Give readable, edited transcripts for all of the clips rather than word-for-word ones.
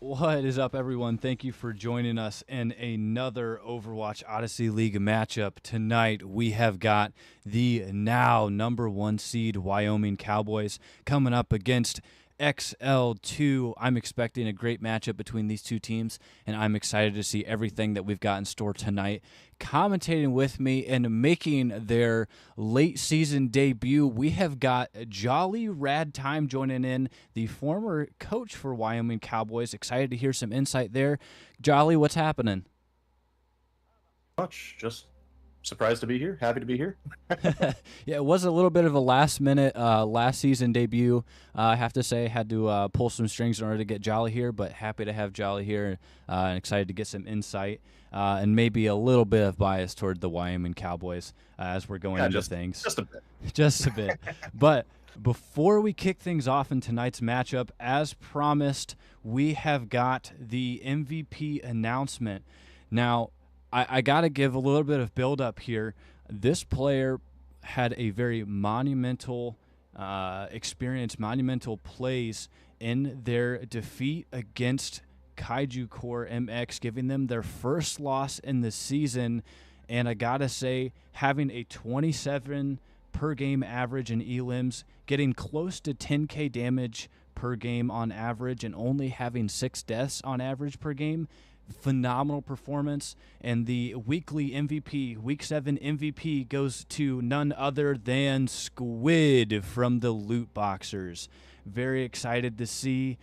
What is up, everyone? Thank you for joining us in another Overwatch Odyssey League matchup. Tonight, we have got the now #1 seed Wyoming Cowboys coming up against XL2. I'm expecting a great matchup between these two teams, and I'm excited to see everything that we've got in store tonight. Commentating with me and making their late season debut, we have got Jolly Rad Time joining in, the former coach for Wyoming Cowboys. Excited to hear some insight there. Jolly, what's happening? Much. Just surprised to be here. Happy to be here. Yeah, it was a little bit of a last-minute, last season debut. I have to say, had to pull some strings in order to get Jolly here, but happy to have Jolly here and excited to get some insight and maybe a little bit of bias toward the Wyoming Cowboys as we're going into things. Just a bit. Just a bit. But before we kick things off in tonight's matchup, as promised, we have got the MVP announcement. Now, I got to give a little bit of build-up here. This player had a very monumental experience, monumental plays in their defeat against Kaiju Core MX, giving them their first loss in the season. And I got to say, having a 27 per game average in elims, getting close to 10k damage per game on average, and only having 6 deaths on average per game, phenomenal performance. And the weekly MVP, week 7 MVP, goes to none other than Squid from the Loot Boxers. Very excited to see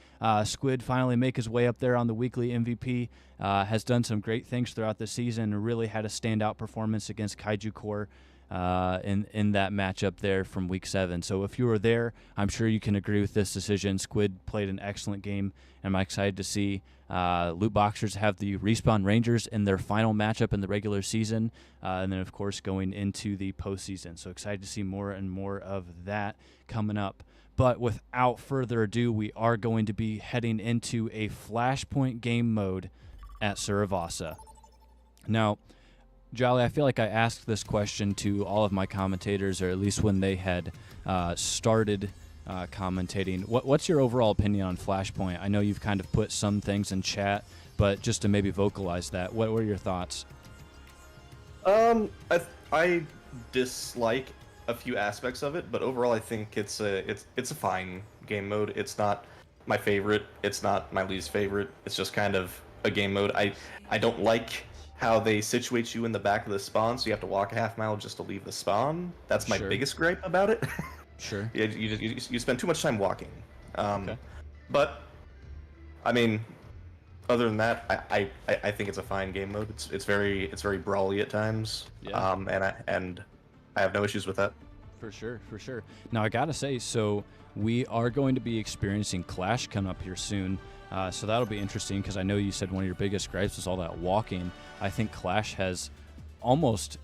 Squid finally make his way up there on the weekly MVP. Has done some great things throughout the season, really had a standout performance against Kaiju Core in that matchup there from week 7. So if you were there, I'm sure you can agree with this decision. Squid played an excellent game, and I'm excited to see Loot Boxers have the Respawn Rangers in their final matchup in the regular season, and then of course going into the postseason. So excited to see more and more of that coming up. But without further ado, we are going to be heading into a Flashpoint game mode at Suravasa. Now, Jolly, I feel like I asked this question to all of my commentators, or at least when they had started commentating. What's your overall opinion on Flashpoint? I know you've kind of put some things in chat, but just to maybe vocalize that, what were your thoughts? I dislike a few aspects of it, but overall I think it's a fine game mode. It's not my favorite. It's not my least favorite. It's just kind of a game mode. I don't like how they situate you in the back of the spawn, so you have to walk a half mile just to leave the spawn. That's my biggest gripe about it. Sure. Yeah, you spend too much time walking. Okay. But I mean, other than that, I think it's a fine game mode. It's very brawly at times. Yeah. And I have no issues with that. For sure, for sure. Now I gotta say, so we are going to be experiencing Clash coming up here soon. So that'll be interesting because I know you said one of your biggest gripes was all that walking. I think Clash has almost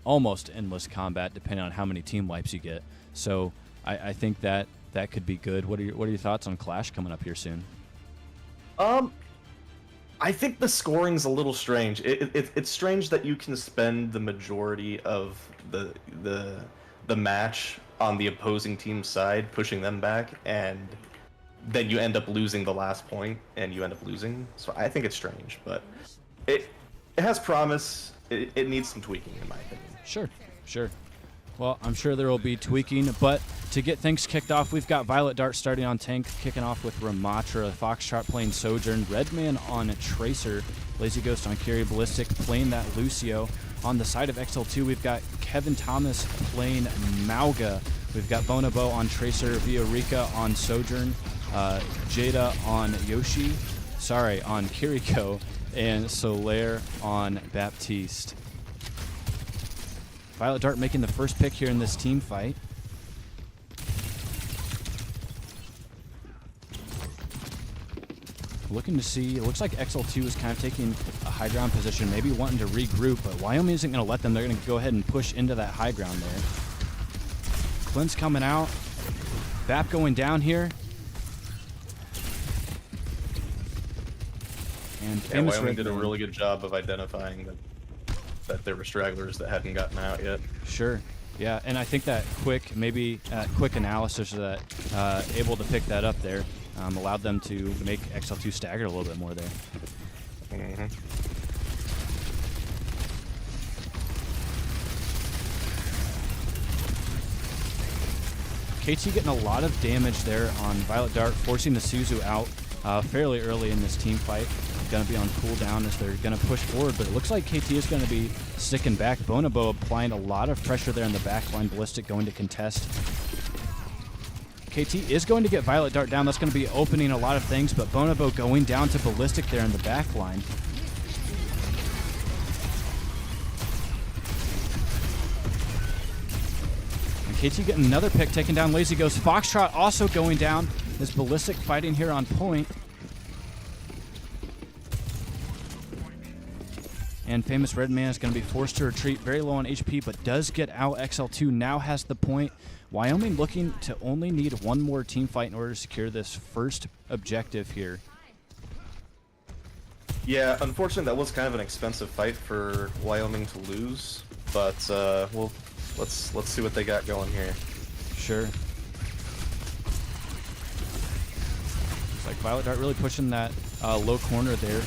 endless combat depending on how many team wipes you get. So I think that could be good. What are your thoughts on Clash coming up here soon? I think the scoring's a little strange. It's strange that you can spend the majority of the match on the opposing team's side, pushing them back, and then you end up losing the last point, and you end up losing. So I think it's strange, but it has promise. It needs some tweaking, in my opinion. Sure. Well, I'm sure there will be tweaking, but to get things kicked off, we've got Violet Dart starting on tank, kicking off with Ramatra, Foxtrot playing Sojourn, Redman on Tracer, Lazy Ghost on Carry Ballistic playing that Lucio. On the side of XL2, we've got Kevin Thomas playing Mauga. We've got Bonobo on Tracer, Viorica on Sojourn, Jada on on Kiriko, and Solaire on Baptiste. Violet Dart making the first pick here in this team fight. Looking to see, it looks like XL2 is kind of taking a high ground position, maybe wanting to regroup, but Wyoming isn't going to let them. They're going to go ahead and push into that high ground there. Clint's coming out. Bap going down here. And Wyoming did a really good job of identifying that there were stragglers that hadn't gotten out yet. Sure. Yeah, and I think that quick analysis of that, able to pick that up there. allowed them to make XL2 stagger a little bit more there. Mm-hmm. KT getting a lot of damage there on Violet Dart, forcing the Suzu out fairly early in this team fight. Going to be on cooldown as they're going to push forward, but it looks like KT is going to be sticking back. Bonobo applying a lot of pressure there in the back line. Ballistic going to contest. KT is going to get Violet Dart down. That's going to be opening a lot of things, but Bonobo going down to Ballistic there in the back line. KT getting another pick, taking down Lazy Ghost. Foxtrot also going down. This Ballistic fighting here on point. And Famous Red Man is going to be forced to retreat, very low on HP, but does get out. XL2 now has the point. Wyoming looking to only need one more team fight in order to secure this first objective here. Yeah, unfortunately, that was kind of an expensive fight for Wyoming to lose, but well, let's see what they got going here. Sure. Looks like Violet Dart really pushing that low corner there.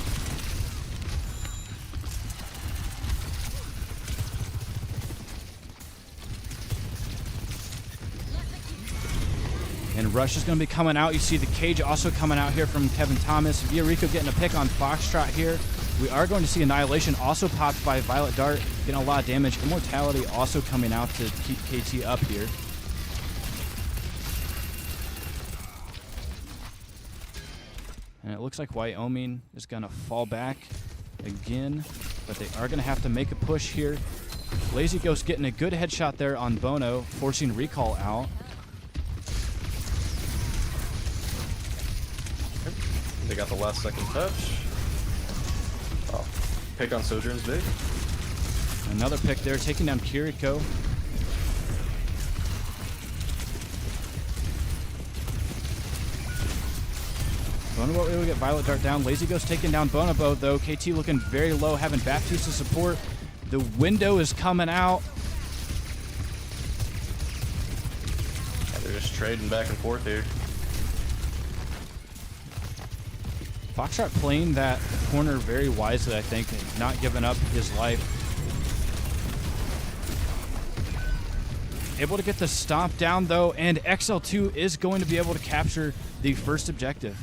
And Rush is going to be coming out. You see the cage also coming out here from Kevin Thomas. Viorico getting a pick on Foxtrot here. We are going to see Annihilation also popped by Violet Dart, getting a lot of damage. Immortality also coming out to keep KT up here. And it looks like Wyoming is going to fall back again, but they are going to have to make a push here. Lazy Ghost getting a good headshot there on Bono, forcing Recall out. They got the last second touch. Oh, pick on Sojourn's big. Another pick there, taking down Kiriko. Bonobo able to get Violet Dart down. Lazy Ghost taking down Bonobo, though. KT looking very low, having Baptiste to support. The window is coming out. Yeah, they're just trading back and forth here. Foxtrot playing that corner very wisely, I think, and not giving up his life. Able to get the stomp down, though, and XL2 is going to be able to capture the first objective.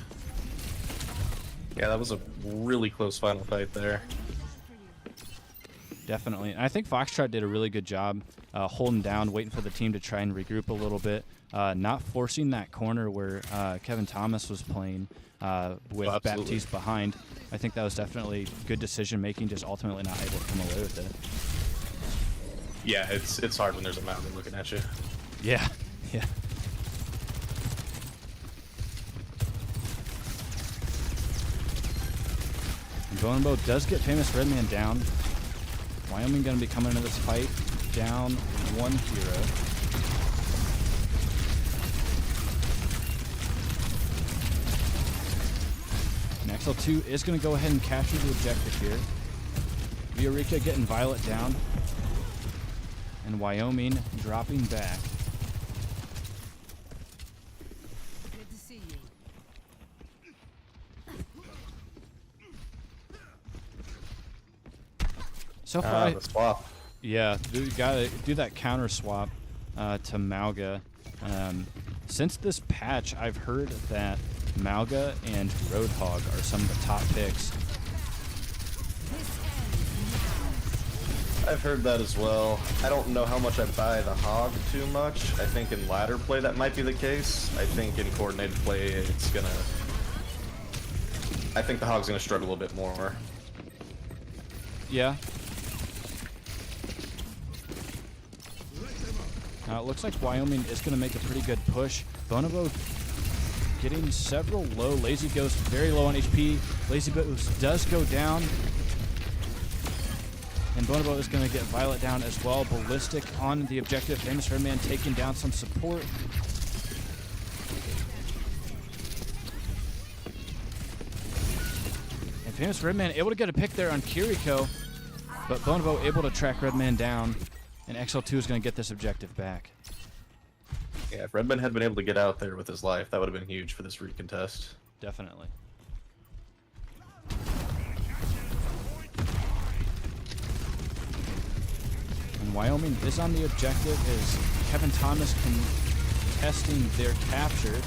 Yeah, that was a really close final fight there. Definitely. And I think Foxtrot did a really good job holding down, waiting for the team to try and regroup a little bit, not forcing that corner where Kevin Thomas was playing with Baptiste behind. I think that was definitely good decision making, just ultimately not able to come away with it. Yeah, it's hard when there's a mountain looking at you. Yeah, yeah. And Bonobo does get Famous Red Man down. Wyoming going to be coming into this fight down one hero. And XL2 is going to go ahead and capture the objective here. Viorica getting Violet down. And Wyoming dropping back. Good to see you. So far, The swap. yeah, you gotta do that counter swap to Mauga. Since this patch, I've heard that Mauga and Roadhog are some of the top picks. I've heard that as well. I don't know how much I buy the Hog too much. I think in ladder play that might be the case. I think in coordinated play it's gonna... I think the Hog's gonna struggle a bit more. Yeah. Now it looks like Wyoming is going to make a pretty good push. Bonobo getting several low. Lazy Ghost very low on HP. Lazy Ghost does go down. And Bonobo is going to get Violet down as well. Ballistic on the objective. Famous Red Man taking down some support. And Famous Red Man able to get a pick there on Kiriko. But Bonobo able to track Red Man down. And XL2 is going to get this objective back. Yeah, if Redman had been able to get out there with his life, that would have been huge for this recontest. Definitely. And Wyoming is on the objective as Kevin Thomas contesting their capture.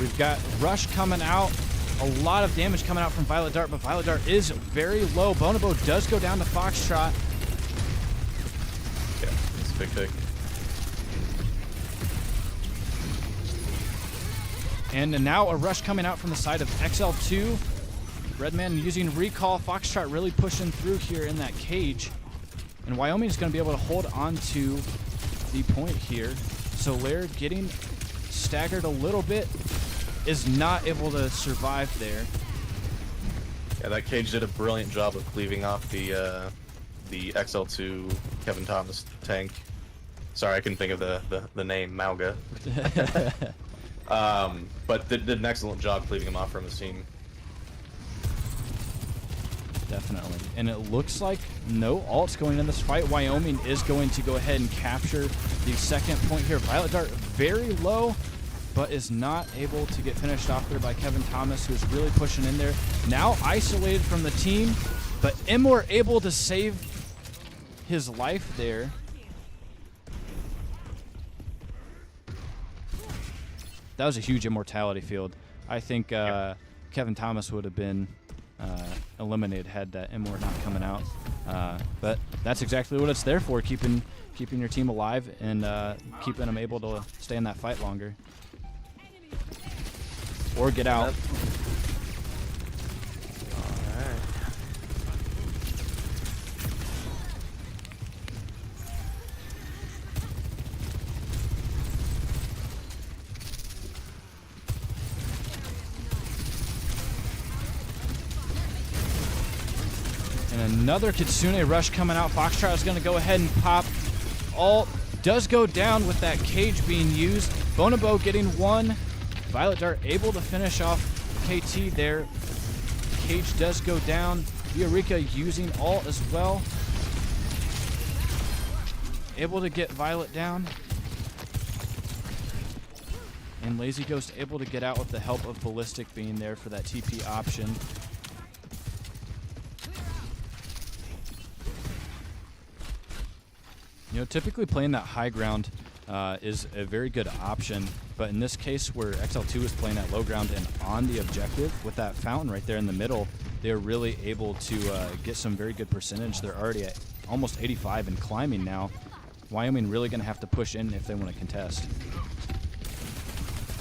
We've got Rush coming out. A lot of damage coming out from Violet Dart, but Violet Dart is very low. Bonobo does go down to Foxtrot. Yeah, it's a big pick. And now a rush coming out from the side of XL2. Redman using recall. Foxtrot really pushing through here in that cage. And Wyoming is going to be able to hold on to the point here. So Lair getting staggered a little bit, is not able to survive there. Yeah, that cage did a brilliant job of cleaving off the XL2 Kevin Thomas tank. Sorry, I couldn't think of the name, Mauga. But did an excellent job cleaving him off from his team. Definitely. And it looks like no ults going in this fight. Wyoming is going to go ahead and capture the second point here. Violet Dart very low, but is not able to get finished off there by Kevin Thomas, who's really pushing in there. Now isolated from the team, but Immor able to save his life there. That was a huge immortality field. I think Kevin Thomas would have been eliminated had that Immor not coming out. But that's exactly what it's there for, keeping your team alive and keeping them able to stay in that fight longer. Or get out. Alright. And another Kitsune rush coming out. Foxtrot is going to go ahead and pop. Ult does go down with that cage being used. Bonobo getting one. Violet Dart able to finish off KT there. Cage does go down. Eureka using ult as well. Able to get Violet down. And Lazy Ghost able to get out with the help of Ballistic being there for that TP option. You know, typically playing that high ground is a very good option, but in this case where XL2 is playing at low ground and on the objective with that fountain right there in the middle, they're really able to get some very good percentage. They're already at almost 85 and climbing now. Wyoming really going to have to push in if they want to contest.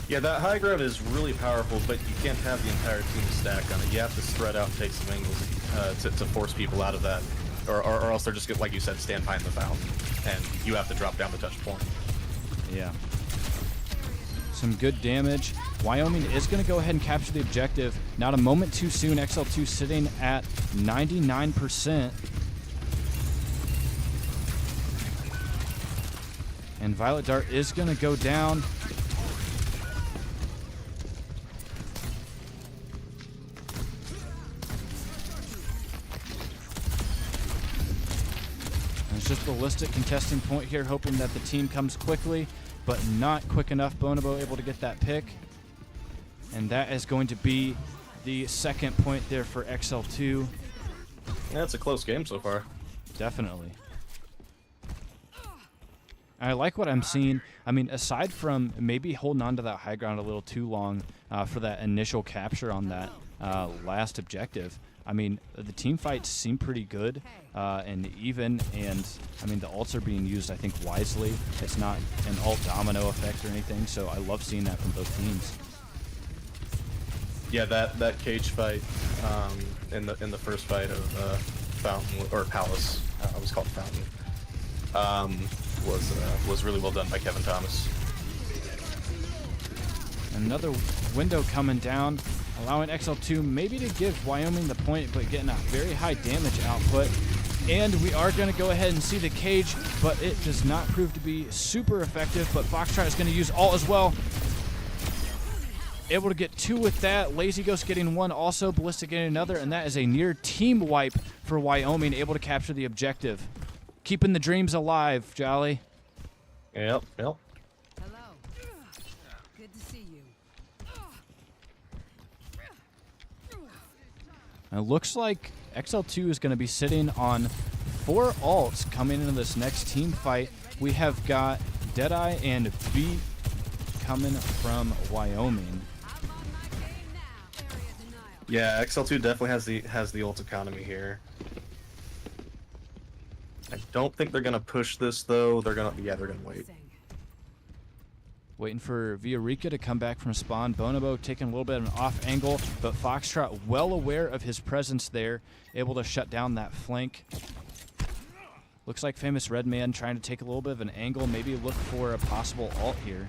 Yeah, that high ground is really powerful, but you can't have the entire team stack on it. You have to spread out and take some angles to force people out of that, or else they're just, like you said, stand behind the fountain, and you have to drop down the touch point. Yeah. Some good damage. Wyoming is going to go ahead and capture the objective. Not a moment too soon. XL2 sitting at 99%. And Violet Dart is going to go down. And it's just Ballistic contesting point here, hoping that the team comes quickly, but not quick enough. Bonobo able to get that pick. And that is going to be the second point there for XL2. Yeah, it's a close game so far. Definitely. I like what I'm seeing. I mean, aside from maybe holding on to that high ground a little too long for that initial capture on that last objective, I mean, the team fights seem pretty good and even, and I mean, the ults are being used, I think, wisely. It's not an ult domino effect or anything, so I love seeing that from both teams. Yeah, that cage fight in the first fight of Fountain or Palace, I was called Fountain, was really well done by Kevin Thomas. Another window coming down, allowing XL2 maybe to give Wyoming the point, but getting a very high damage output. And we are going to go ahead and see the cage, but it does not prove to be super effective. But Foxtrot is going to use ult as well. Able to get two with that. Lazy Ghost getting one, also Ballistic getting another, and that is a near team wipe for Wyoming, able to capture the objective. Keeping the dreams alive, Jolly. Yep. Hello. And it looks like XL2 is going to be sitting on 4 alts coming into this next team fight. We have got Deadeye and Beat coming from Wyoming. I'm on my game now. Area denial. Yeah, XL2 definitely has the ult economy here. I don't think they're gonna push this though. They're gonna wait. Waiting for Villarrica to come back from spawn. Bonobo taking a little bit of an off angle, but Foxtrot well aware of his presence there, able to shut down that flank. Looks like Famous Redman trying to take a little bit of an angle, maybe look for a possible ult here.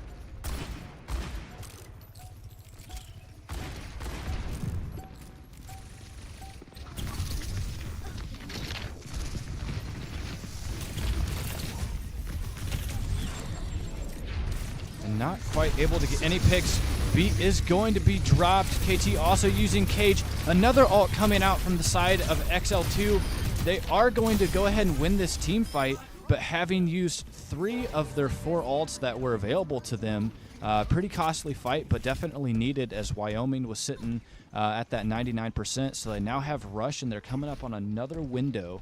Not quite able to get any picks. Beat is going to be dropped. KT also using Cage. Another ult coming out from the side of XL2. They are going to go ahead and win this team fight, but having used 3 of their 4 ults that were available to them, pretty costly fight, but definitely needed as Wyoming was sitting at that 99%. So they now have Rush, and they're coming up on another window.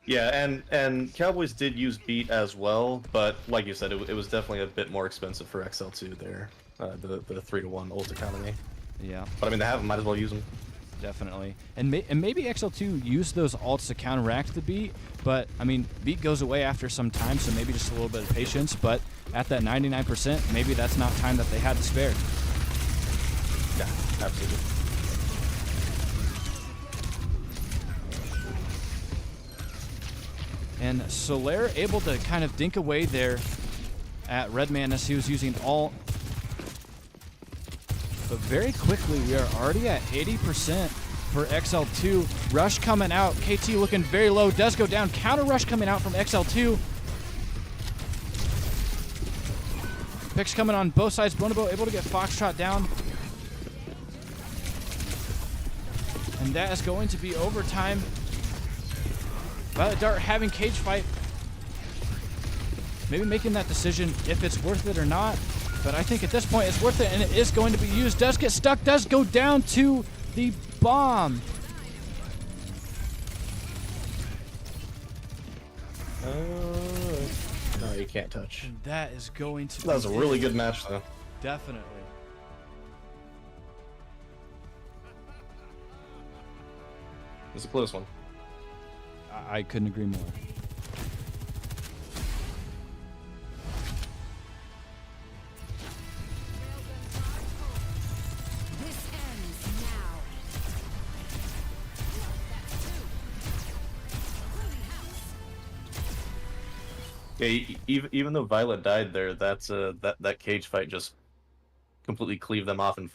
Yeah, and Cowboys did use Beat as well, but like you said, it was definitely a bit more expensive for XL2 there, the 3-to-1 ult economy. Yeah. But I mean, they have them, might as well use them. Definitely. And maybe XL2 used those ults to counteract the Beat, but, I mean, Beat goes away after some time, so maybe just a little bit of patience, but at that 99%, maybe that's not time that they had to spare. Yeah, absolutely. And Solaire able to kind of dink away there at Redman as he was using ult. But very quickly, we are already at 80% for XL2. Rush coming out. KT looking very low. Does go down. Counter rush coming out from XL2. Picks coming on both sides. Bonobo able to get Foxtrot down. And that is going to be overtime. Violet Dart having cage fight. Maybe making that decision if it's worth it or not. But I think at this point it's worth it, and it is going to be used. Does get stuck, does go down to the bomb. No, you can't touch. And that is going to That was a be really it. good match, though. Definitely. It was a close one. I couldn't agree more. This ends now. That's 2. Yeah, even though Violet died there, that cage fight just completely cleaved them off and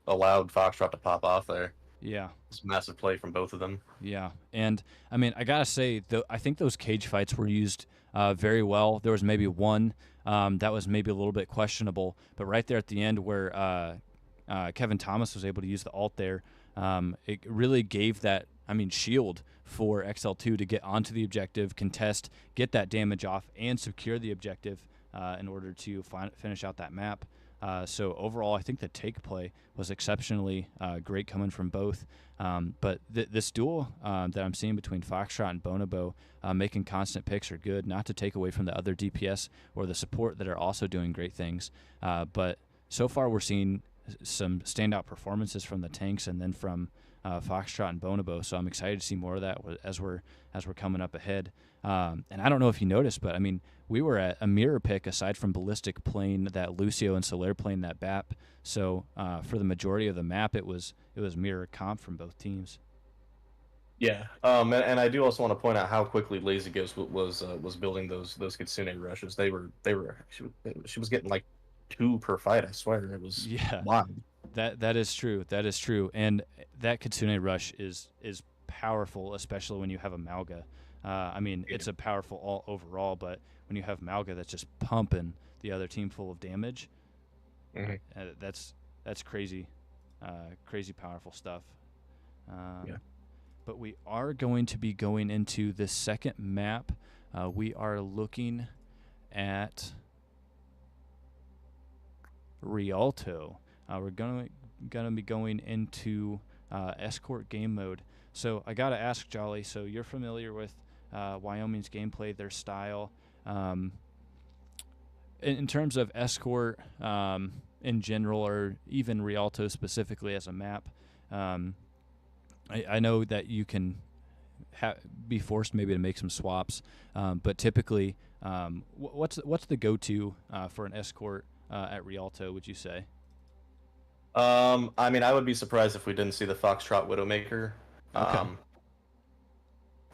allowed Foxtrot to pop off there. Yeah. It's a massive play from both of them. Yeah, and I mean, I gotta say, I think those cage fights were used very well. There was maybe one that was maybe a little bit questionable, but right there at the end where Kevin Thomas was able to use the ult there, it really gave that, I mean, shield for XL2 to get onto the objective, contest, get that damage off, and secure the objective in order to finish out that map. So overall, I think the take play was exceptionally great coming from both. But this duel that I'm seeing between Foxtrot and Bonobo making constant picks are good, not to take away from the other DPS or the support that are also doing great things. But so far, we're seeing some standout performances from the tanks and then from Foxtrot and Bonobo. So I'm excited to see more of that as we're coming up ahead. And I don't know if you noticed, but I mean, we were at a mirror pick aside from Ballistic playing that Lucio and Solaire playing that BAP. So for the majority of the map, it was mirror comp from both teams. Yeah, and I do also want to point out how quickly Lazy Ghost was building those Kitsune rushes. She was getting like 2 per fight. I swear it was wild. That is true. That is true. And that Kitsune rush is powerful, especially when you have a Malga. I mean, it's a powerful ult overall, but when you have Malga that's just pumping the other team full of damage, that's crazy, crazy powerful stuff. Yeah. But we are going to be going into the second map. We are looking at Rialto. We're going to gonna be going into escort game mode. So I gotta ask Jolly. So you're familiar with Wyoming's gameplay, their style. In terms of escort in general, or even Rialto specifically as a map, I know that you can be forced maybe to make some swaps, but typically, what's the go-to for an escort at Rialto, would you say? I mean, I would be surprised if we didn't see the Foxtrot Widowmaker. Okay.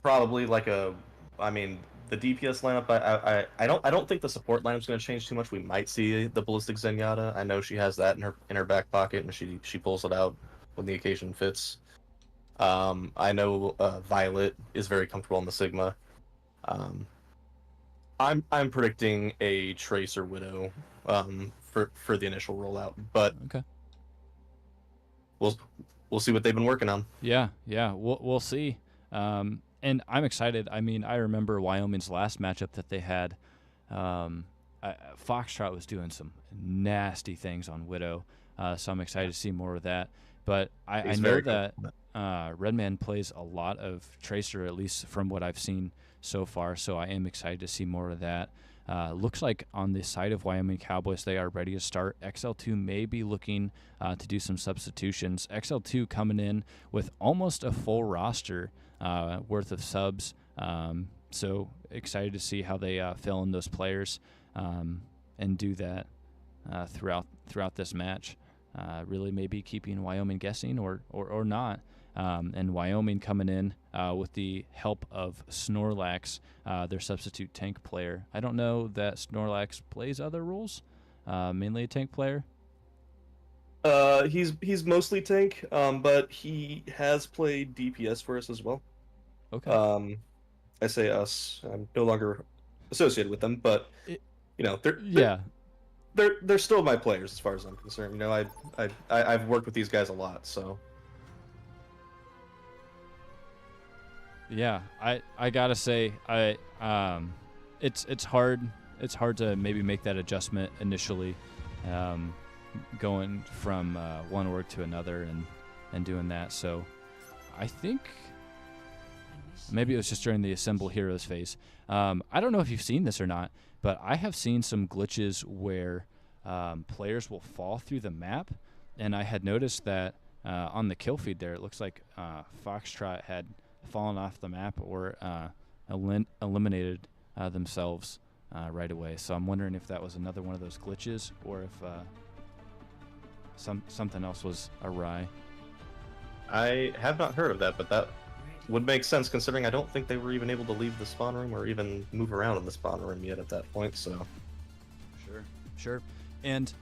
Probably like I mean, the DPS lineup. I don't think the support lineup's going to change too much. We might see the Ballistic Zenyatta. I know she has that in her back pocket, and she pulls it out when the occasion fits. I know Violet is very comfortable in the Sigma. I'm predicting a Tracer Widow for the initial rollout, but Okay. we'll see what they've been working on. Yeah, we'll see. And I'm excited. I mean, I remember Wyoming's last matchup that they had. Foxtrot was doing some nasty things on Widow, so I'm excited to see more of that. But I know that Redman plays a lot of Tracer, at least from what I've seen so far, so I am excited to see more of that. Looks like on the side of Wyoming Cowboys, they are ready to start. XL2 may be looking to do some substitutions. XL2 coming in with almost a full roster worth of subs. So excited to see how they fill in those players and do that throughout this match. Really maybe keeping Wyoming guessing or not. And Wyoming coming in with the help of Snorlax, their substitute tank player. I don't know that Snorlax plays other roles, mainly a tank player. He's mostly tank, but he has played DPS for us as well. Okay. I say us. I'm no longer associated with them, but they're still my players as far as I'm concerned. You know, I've worked with these guys a lot, so. Yeah, I gotta say, it's hard to maybe make that adjustment initially, going from one org to another and doing that. So I think maybe it was just during the Assemble Heroes phase. I don't know if you've seen this or not, but I have seen some glitches where players will fall through the map, and I had noticed that on the kill feed there, it looks like Foxtrot had fallen off the map or eliminated themselves right away. So I'm wondering if that was another one of those glitches, or if something else was awry. I have not heard of that, but that would make sense considering I don't think they were even able to leave the spawn room or even move around in the spawn room yet at that point. So Sure. And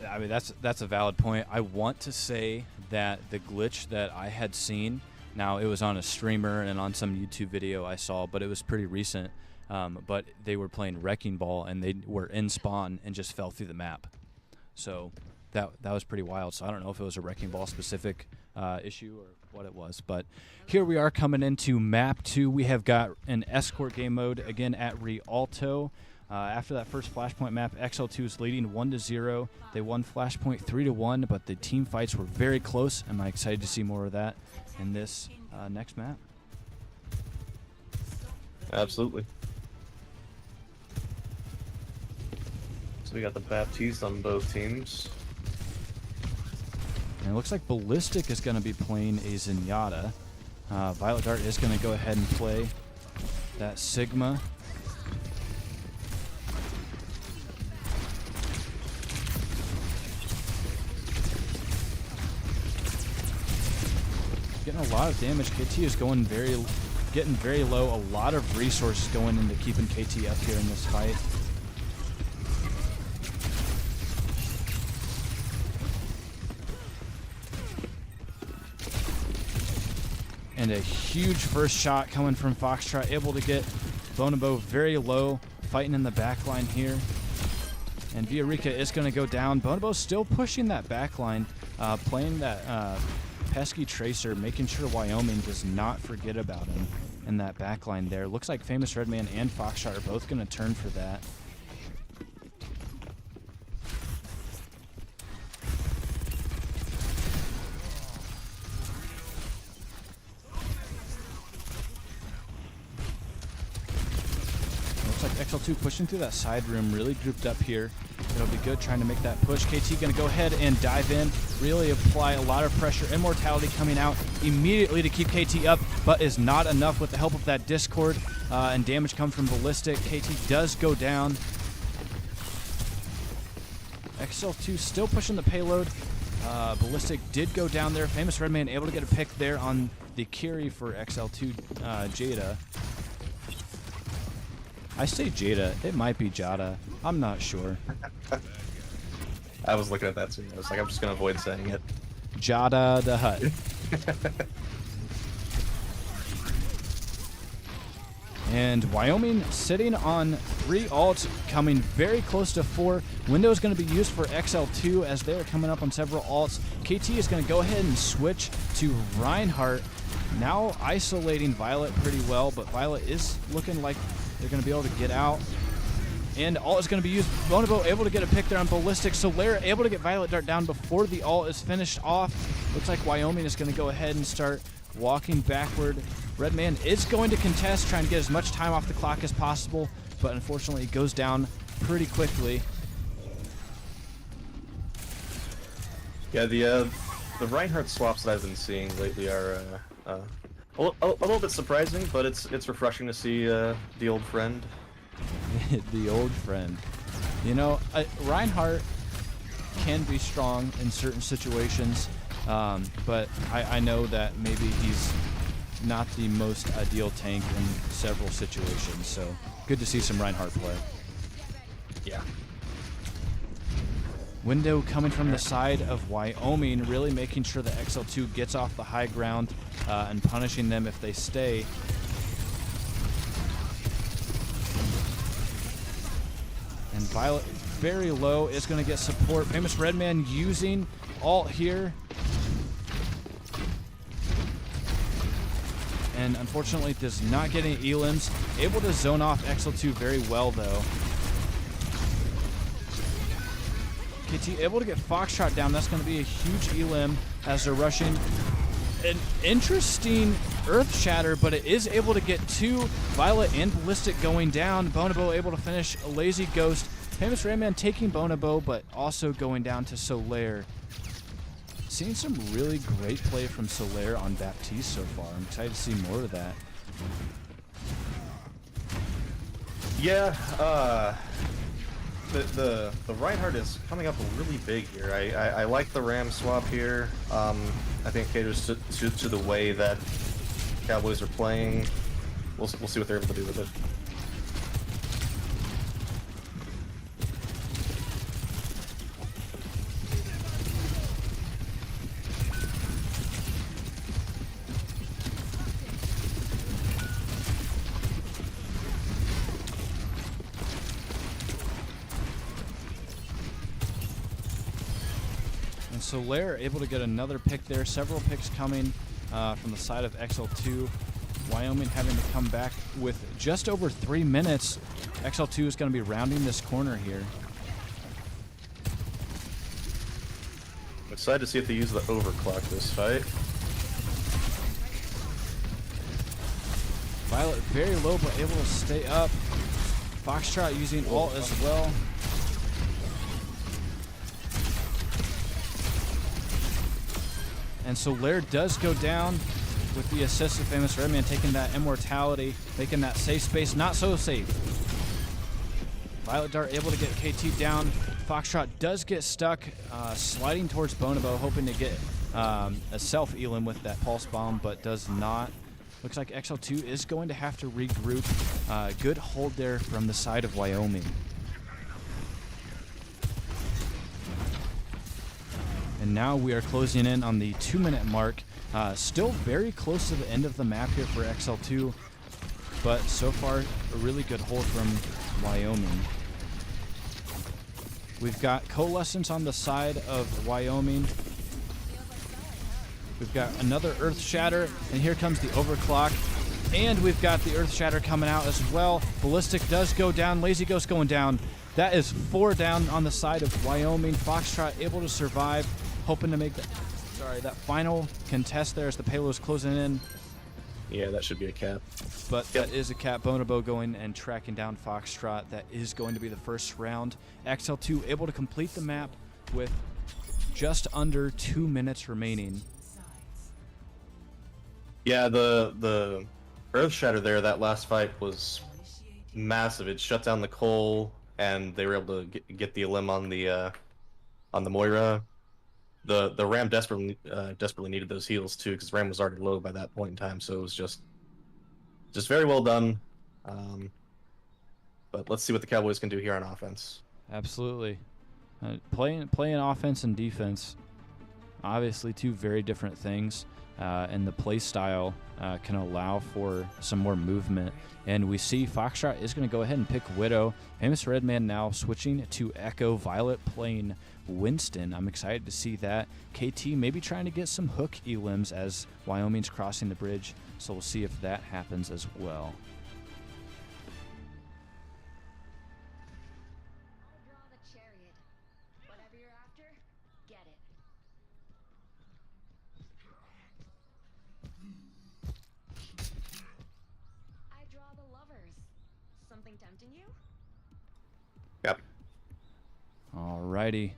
I mean, that's a valid point. I want to say that the glitch that I had seen, now it was on a streamer and on some YouTube video I saw, but it was pretty recent. But they were playing Wrecking Ball and they were in spawn and just fell through the map. So that was pretty wild. So I don't know if it was a Wrecking Ball specific issue or what it was. But here we are coming into map 2. We have got an escort game mode again at Rialto. After that first Flashpoint map, XL2 is leading 1-0. They won Flashpoint 3-1, but the team fights were very close. I'm excited to see more of that in this next map. absolutely. So we got the Baptiste on both teams. And it looks like Ballistic is going to be playing a Zenyatta. Violet Dart is going to go ahead and play that Sigma. Getting a lot of damage. KT is getting very low. A lot of resources going into keeping KT up here in this fight. And a huge first shot coming from Foxtrot, able to get Bonobo very low, fighting in the back line here. And Villarrica is going to go down. Bonobo still pushing that back line, playing that pesky Tracer, making sure Wyoming does not forget about him in that back line there. Looks like Famous Redman and Foxtrot are both going to turn for that. XL2 pushing through that side room, really grouped up here. It'll be good trying to make that push. KT going to go ahead and dive in, really apply a lot of pressure. Immortality coming out immediately to keep KT up, but is not enough with the help of that Discord. And damage comes from Ballistic. KT does go down. XL2 still pushing the payload. Ballistic did go down there. Famous Redman able to get a pick there on the carry for XL2 Jada. I say Jada. It might be Jada. I'm not sure. I was looking at that too. I was like, I'm just going to avoid saying it. Jada the Hutt. And Wyoming sitting on 3 ults, coming very close to 4. Window is going to be used for XL2 as they're coming up on several ults. KT is going to go ahead and switch to Reinhardt. Now isolating Violet pretty well, but Violet is looking like they're going to be able to get out. And ult is going to be used. Bonobo able to get a pick there on Ballistic. Solaire able to get Violet Dart down before the ult is finished off. Looks like Wyoming is going to go ahead and start walking backward. Redman is going to contest, trying to get as much time off the clock as possible, but unfortunately it goes down pretty quickly. Yeah, the Reinhardt swaps that I've been seeing lately are a little bit surprising, but it's refreshing to see the old friend. The old friend. You know, Reinhardt can be strong in certain situations, but I know that maybe he's not the most ideal tank in several situations, so good to see some Reinhardt play. Yeah. Window coming from the side of Wyoming, really making sure that XL2 gets off the high ground and punishing them if they stay. And Violet very low is going to get support. Famous Redman using ult here. And unfortunately does not get any elims. Able to zone off XL2 very well though. KT able to get Foxtrot down. That's going to be a huge elim as they're rushing. An interesting Earth Shatter, but it is able to get 2. Violet and Ballistic going down. Bonobo able to finish a Lazy Ghost. Famous Rayman taking Bonobo, but also going down to Solaire. Seeing some really great play from Solaire on Baptiste so far. I'm excited to see more of that. Yeah, the Reinhardt is coming up really big here. I like the Ram swap here. I think it caters to the way that Cowboys are playing. We'll see what they're able to do with it. Solaire able to get another pick there. Several picks coming from the side of XL2. Wyoming having to come back with just over 3 minutes. XL2 is going to be rounding this corner here. I'm excited to see if they use the overclock this fight. Violet very low but able to stay up. Foxtrot using ult as well. And Solaire does go down with the assist of Famous Redman, taking that immortality, making that safe space not so safe. Violet Dart able to get KT down. Foxtrot does get stuck, sliding towards Bonobo, hoping to get a self-elim with that pulse bomb, but does not. Looks like XL2 is going to have to regroup. Good hold there from the side of Wyoming. And now we are closing in on the 2-minute mark. Still very close to the end of the map here for XL2, but so far a really good hold from Wyoming. We've got Coalescence on the side of Wyoming. We've got another Earth Shatter, and here comes the overclock. And we've got the Earth Shatter coming out as well. Ballistic does go down, Lazy Ghost going down. That is 4 down on the side of Wyoming. Foxtrot able to survive, hoping to make that final contest there as the payload is closing in. Yeah, that should be a cap. But that is a cap. Bonobo going and tracking down Foxtrot. That is going to be the first round. XL2 able to complete the map with just under 2 minutes remaining. Yeah, the Earth Shatter there, that last fight was massive. It shut down the Cole, and they were able to get the elim on the Moira. The Ram desperately needed those heals too, because Ram was already low by that point in time. So it was just very well done. But let's see what the Cowboys can do here on offense. Absolutely. Playing offense and defense, obviously two very different things. And the play style can allow for some more movement. And we see Foxtrot is going to go ahead and pick Widow. Famous Redman now switching to Echo. Violet playing Winston. I'm excited to see that. KT maybe trying to get some hook elims as Wyoming's crossing the bridge. So we'll see if that happens as well. I'll draw the chariot. Whatever you're after, get it. I draw the lovers. Something tempting you? Yep. Alrighty.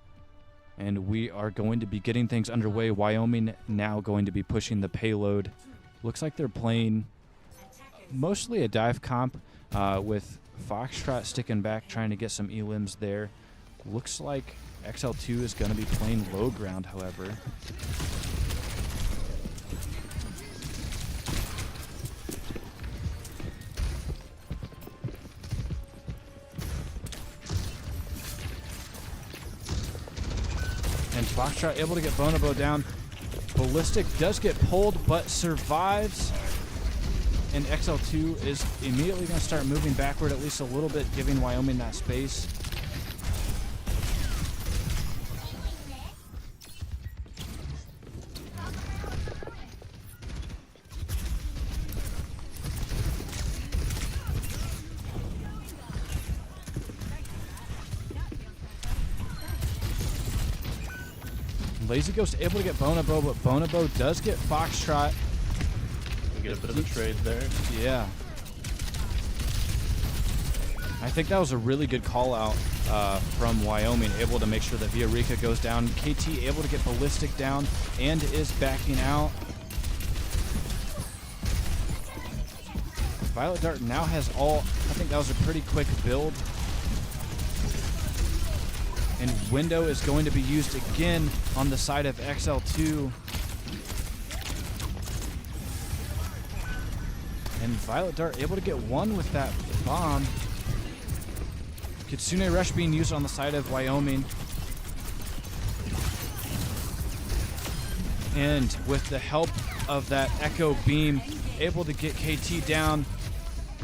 And we are going to be getting things underway. Wyoming now going to be pushing the payload. Looks like they're playing mostly a dive comp with Foxtrot sticking back, trying to get some elims there. Looks like XL2 is going to be playing low ground, however. And Foxtrot able to get Bonobo down. Ballistic does get pulled, but survives. And XL2 is immediately going to start moving backward at least a little bit, giving Wyoming that space. Lazy Ghost able to get Bonobo, but Bonobo does get Foxtrot. We get a bit of a trade there. Yeah. I think that was a really good call out from Wyoming, able to make sure that Viorica goes down. KT able to get Ballistic down and is backing out. Violet Dart now has all. I think that was a pretty quick build. And Window is going to be used again on the side of XL2. And Violet Dart able to get one with that bomb. Kitsune Rush being used on the side of Wyoming. And with the help of that Echo Beam, able to get KT down.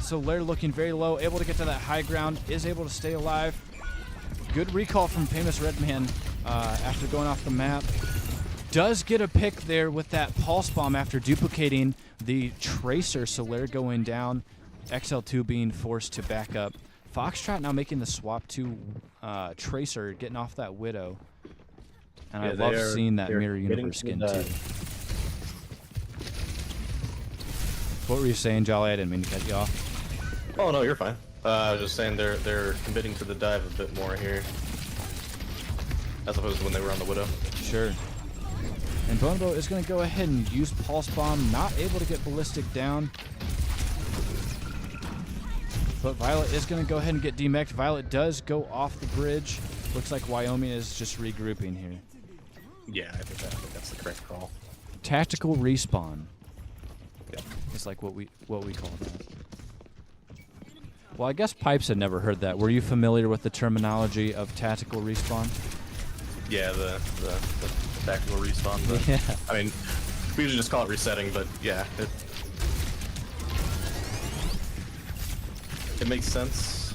So Lair looking very low, able to get to that high ground, is able to stay alive. Good recall from Famous Redman after going off the map. Does get a pick there with that Pulse Bomb after duplicating the Tracer. So Lair going down, XL2 being forced to back up. Foxtrot now making the swap to Tracer, getting off that Widow. And I love seeing that Mirror Universe skin too. What were you saying, Jolly? I didn't mean to cut you off. Oh no, you're fine. I was just saying they're committing to the dive a bit more here, as opposed to when they were on the Widow. Sure. And Bonobo is going to go ahead and use Pulse Bomb, not able to get Ballistic down. But Violet is going to go ahead and get demeched. Violet does go off the bridge. Looks like Wyoming is just regrouping here. Yeah, I think that's the correct call. Tactical respawn. Yeah. It's like what we call that. Well, I guess Pipes had never heard that. Were you familiar with the terminology of tactical respawn? Yeah, the tactical respawn. Yeah. I mean, we usually just call it resetting, but yeah, it makes sense.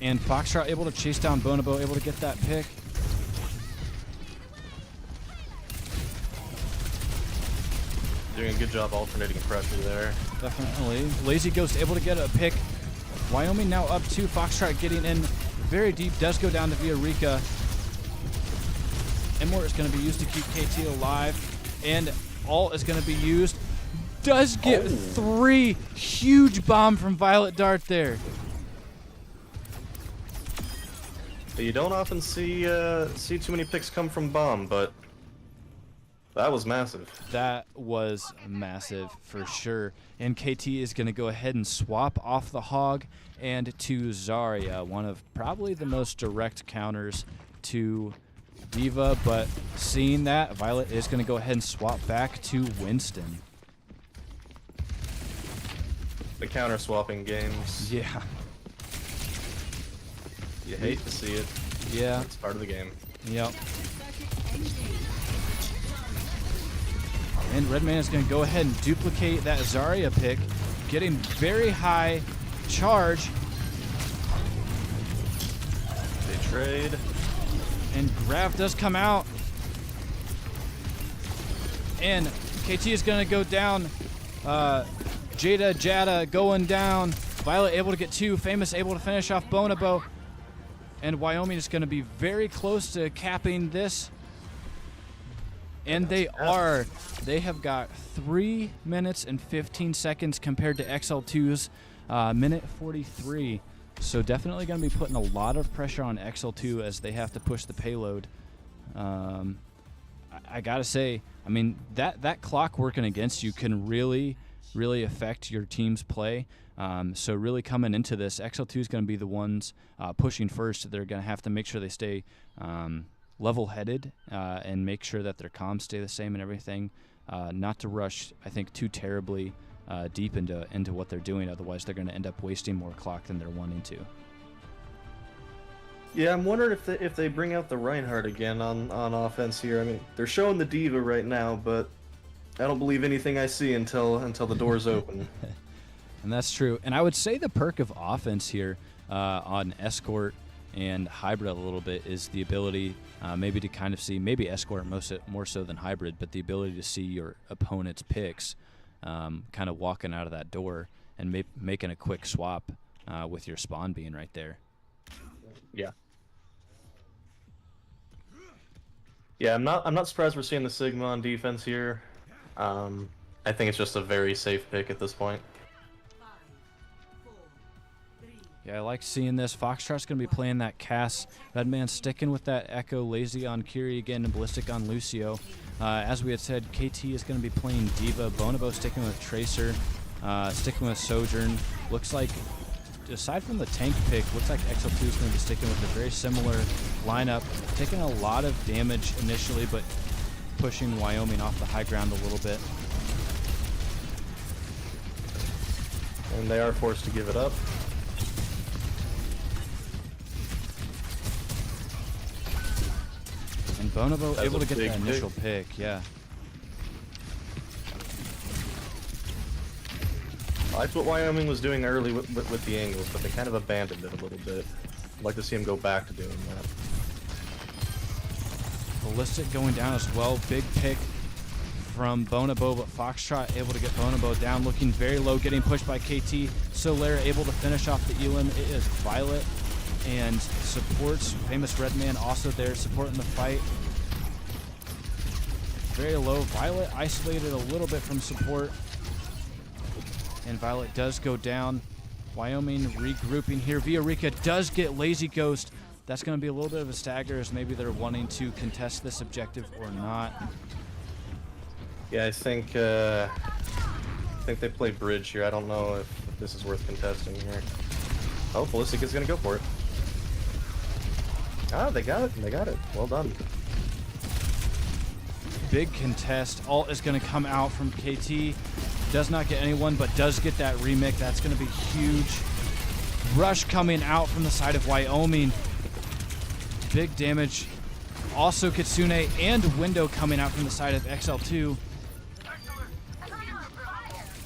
And Foxtrot able to chase down Bonobo, able to get that pick. Doing a good job alternating pressure there. Definitely. Lazy Ghost able to get a pick. Wyoming now up 2. Foxtrot getting in very deep. Does go down to Viorica. Immort is going to be used to keep KT alive, and ult is going to be used. Does get 3 huge bomb from Violet Dart there. You don't often see too many picks come from bomb, but that was massive. That was massive for sure. And KT is going to go ahead and swap off the Hog and to Zarya, one of probably the most direct counters to D.Va, but seeing that, Violet is going to go ahead and swap back to Winston. The counter swapping games. Yeah. You hate to see it. Yeah. It's part of the game. Yep. And Redman is going to go ahead and duplicate that Zarya pick, getting very high charge. They trade. And Grav does come out. And KT is going to go down. Jada going down. Violet able to get 2. Famous able to finish off Bonobo. And Wyoming is going to be very close to capping this. And they are. They have got 3 minutes and 15 seconds compared to XL2's minute 43. So definitely going to be putting a lot of pressure on XL2 as they have to push the payload. I got to say, I mean, that clock working against you can really affect your team's play. So really coming into this, XL2 is going to be the ones pushing first. They're going to have to make sure they stay level-headed and make sure that their comms stay the same and everything. Not to rush, I think, too terribly deep into what they're doing. Otherwise, they're going to end up wasting more clock than they're wanting to. Yeah, I'm wondering if they bring out the Reinhardt again on offense here. I mean, they're showing the D.Va right now, but I don't believe anything I see until the doors open. And that's true. And I would say the perk of offense here on Escort and Hybrid a little bit is the ability maybe to kind of see, maybe Escort more so than Hybrid, but the ability to see your opponent's picks kind of walking out of that door and making a quick swap with your spawn being right there. Yeah. Yeah, I'm not surprised we're seeing the Sigma on defense here. I think it's just a very safe pick at this point. Yeah, I like seeing this. Foxtrot's going to be playing that Cass. Redman sticking with that Echo, lazy on Kiri again, and Ballistic on Lucio. As we had said, KT is going to be playing D.Va. Bonobo sticking with Tracer, sticking with Sojourn. Looks like, aside from the tank pick, looks like XL2 is going to be sticking with a very similar lineup. Taking a lot of damage initially, but pushing Wyoming off the high ground a little bit. And they are forced to give it up. And Bonobo That's able a to get big that initial pick, yeah. I liked what Wyoming was doing early with the angles, but they kind of abandoned it a little bit. I'd like to see him go back to doing that. Ballistic going down as well. Big pick from Bonobo, but Foxtrot able to get Bonobo down, looking very low, getting pushed by KT. Solaire able to finish off the Elim. It is Violet and supports Famous Redman also there supporting the fight. Very low. Violet isolated a little bit from support. And Violet does go down. Wyoming regrouping here. Villarrica does get Lazy Ghost. That's going to be a little bit of a stagger as maybe they're wanting to contest this objective or not. Yeah, I think they play bridge here. I don't know if this is worth contesting here. Oh, Ballistic is going to go for it. Ah, they got it. They got it. Well done. Big contest. Ult is going to come out from KT. Does not get anyone, but does get that remake. That's going to be huge. Rush coming out from the side of Wyoming. Big damage. Also Kitsune and Window coming out from the side of XL2.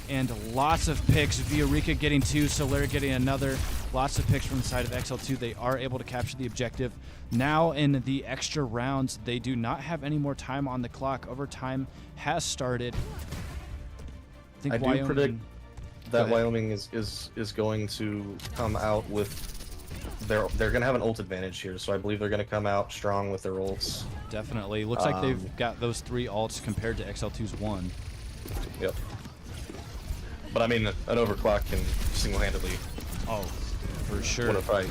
And lots of picks. Villarrica getting 2, Solaire getting another. Lots of picks from the side of XL2. They are able to capture the objective. Now in the extra rounds, they do not have any more time on the clock. Overtime has started. I do predict that Wyoming is going to come out with they're gonna have an ult advantage here, so I believe they're gonna come out strong with their ults. Definitely. Looks like they've got those 3 ults compared to XL2's 1. Yep. But I mean, an overclock can single-handedly Oh, for sure. win a fight.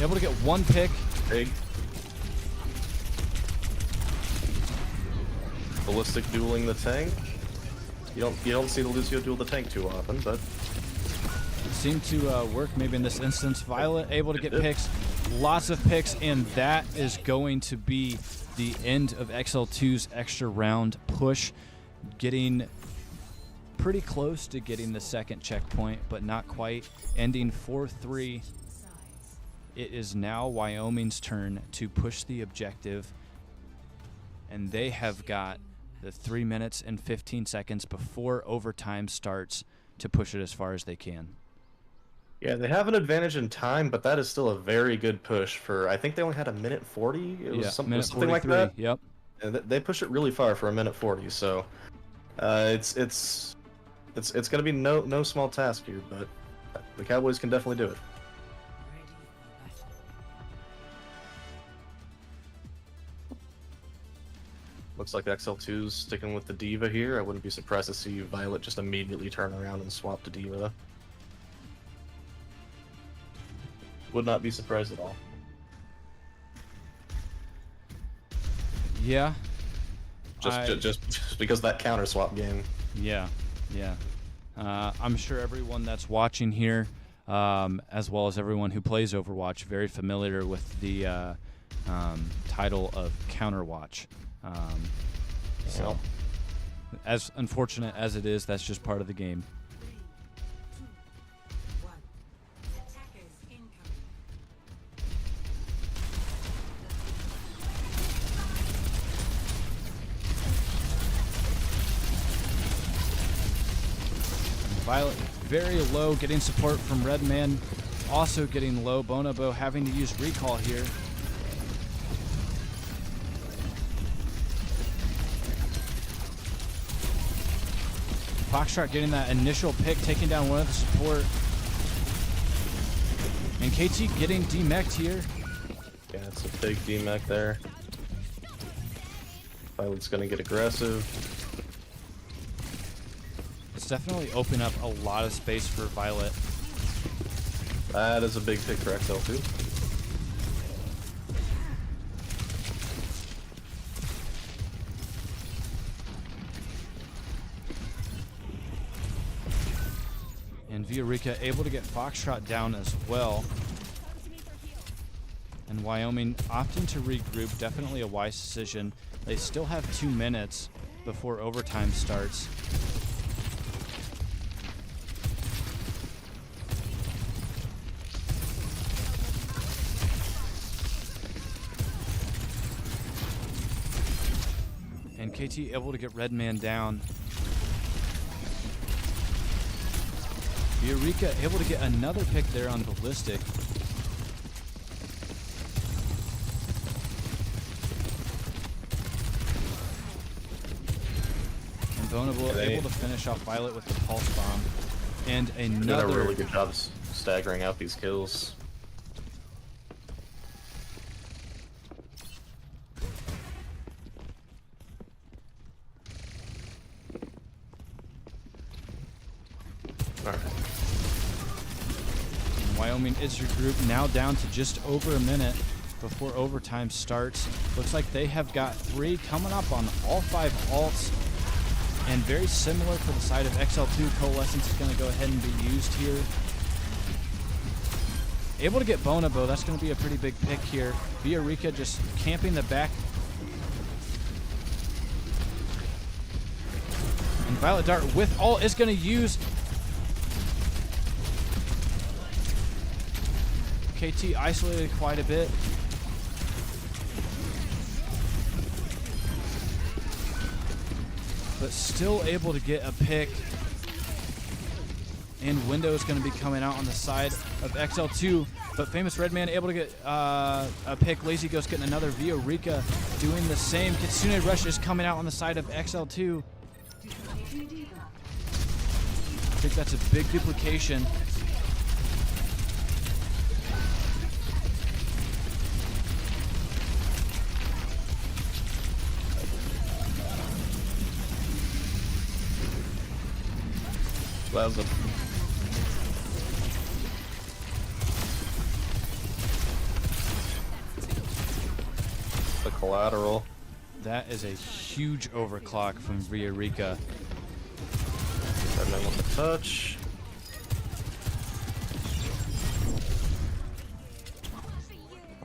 Able to get 1 pick. Big. Ballistic dueling the tank. You don't see the Lucio duel the tank too often, but It seemed to work maybe in this instance. Violet able to get picks, lots of picks, and that is going to be the end of XL2's extra round push, getting pretty close to getting the second checkpoint, but not quite, ending 4-3. It is now Wyoming's turn to push the objective, and they have got the 3 minutes and 15 seconds before overtime starts to push it as far as they can. yeah, they have an advantage in time, but that is still a very good push for. I think they only had a minute 40. It was minute something like 43. that. Yep. And they push it really far for a minute 40. So it's gonna be no small task here, but the Cowboys can definitely do it. Looks like XL2's sticking with the Diva here. I wouldn't be surprised to see Violet just immediately turn around and swap to Diva. Would not be surprised at all. Yeah. Just because of that counter swap game. Yeah. I'm sure everyone that's watching here, as well as everyone who plays Overwatch, very familiar with the title of Counterwatch. So, as unfortunate as it is, that's just part of the game. Violet very low, getting support from Redman, also getting low. Bonobo having to use recall here. Foxtrot getting that initial pick, taking down one of the support. And KT getting demeched here. Yeah, it's a big demech there. Violet's gonna get aggressive. It's definitely opened up a lot of space for Violet. That is a big pick for XL2. And Viorica able to get Foxtrot down as well. And Wyoming opting to regroup, definitely a wise decision. They still have 2 minutes before overtime starts. And KT able to get Redman down. Eureka able to get another pick there on Ballistic. And Bonobo able to finish off Violet with the Pulse Bomb. And another... Did a really good job staggering out these kills. Wyoming is your group now down to just over a minute before overtime starts. Looks like they have got 3 coming up on all 5 alts. And very similar for the side of XL2, Coalescence is going to go ahead and be used here. Able to get Bonobo, that's going to be a pretty big pick here. Viorica just camping the back. And Violet Dart with ult is going to use... KT isolated quite a bit. But still able to get a pick. And Window is going to be coming out on the side of XL2. But Famous Redman able to get a pick. Lazy Ghost getting another. Viorica doing the same. Kitsune Rush is coming out on the side of XL2. I think that's a big duplication. That was a the collateral. That is a huge overclock from Riorica. And then with the touch.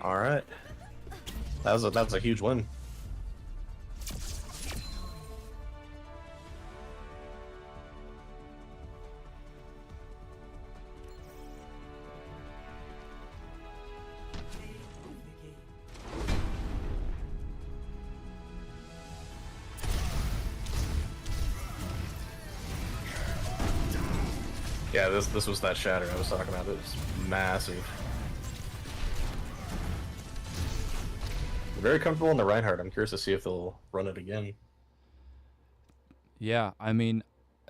All right. That's a huge win. Yeah, this was that shatter I was talking about. It was massive. Very comfortable in the Reinhardt. I'm curious to see if they'll run it again. Yeah, I mean,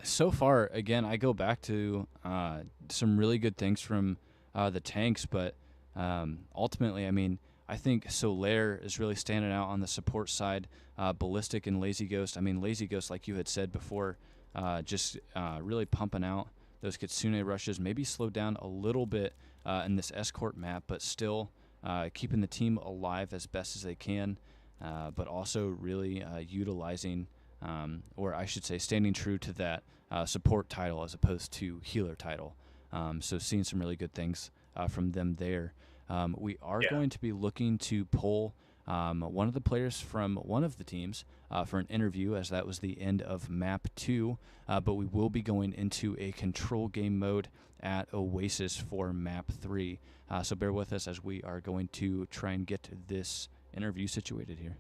so far, again, I go back to some really good things from the tanks, but ultimately, I mean, I think Solaire is really standing out on the support side. Ballistic and Lazy Ghost. I mean, Lazy Ghost, like you had said before, just really pumping out those Kitsune rushes. Maybe slowed down a little bit in this escort map, but still keeping the team alive as best as they can, but also really utilizing, or I should say, standing true to that support title as opposed to healer title. So seeing some really good things from them there. We are going to be looking to pull one of the players from one of the teams for an interview, as that was the end of map 2, but we will be going into a control game mode at Oasis for map 3. So bear with us as we are going to try and get this interview situated here.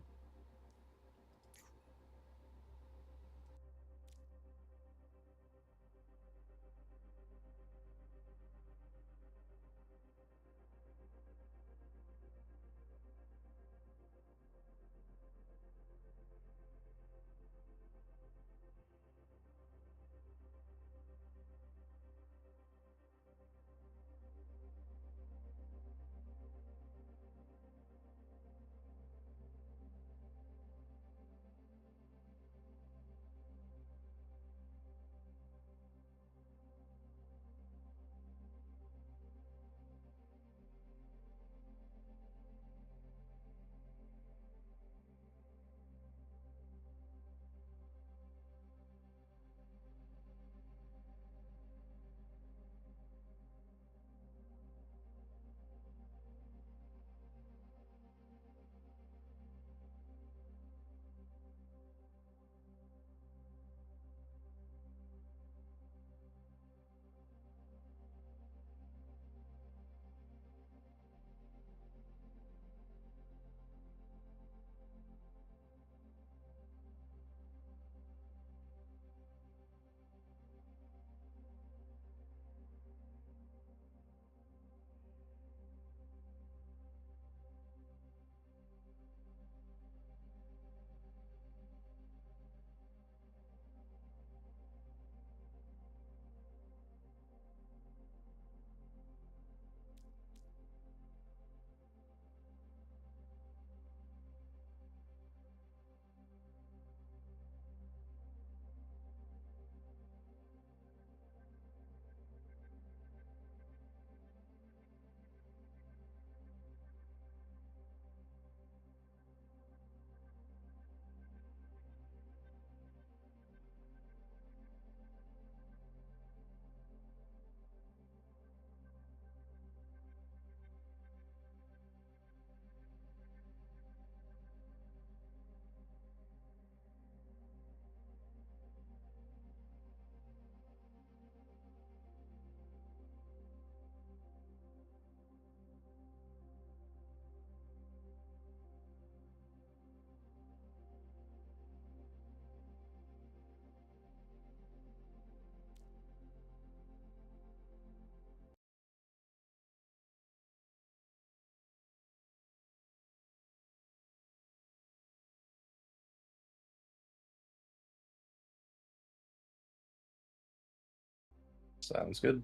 Sounds good.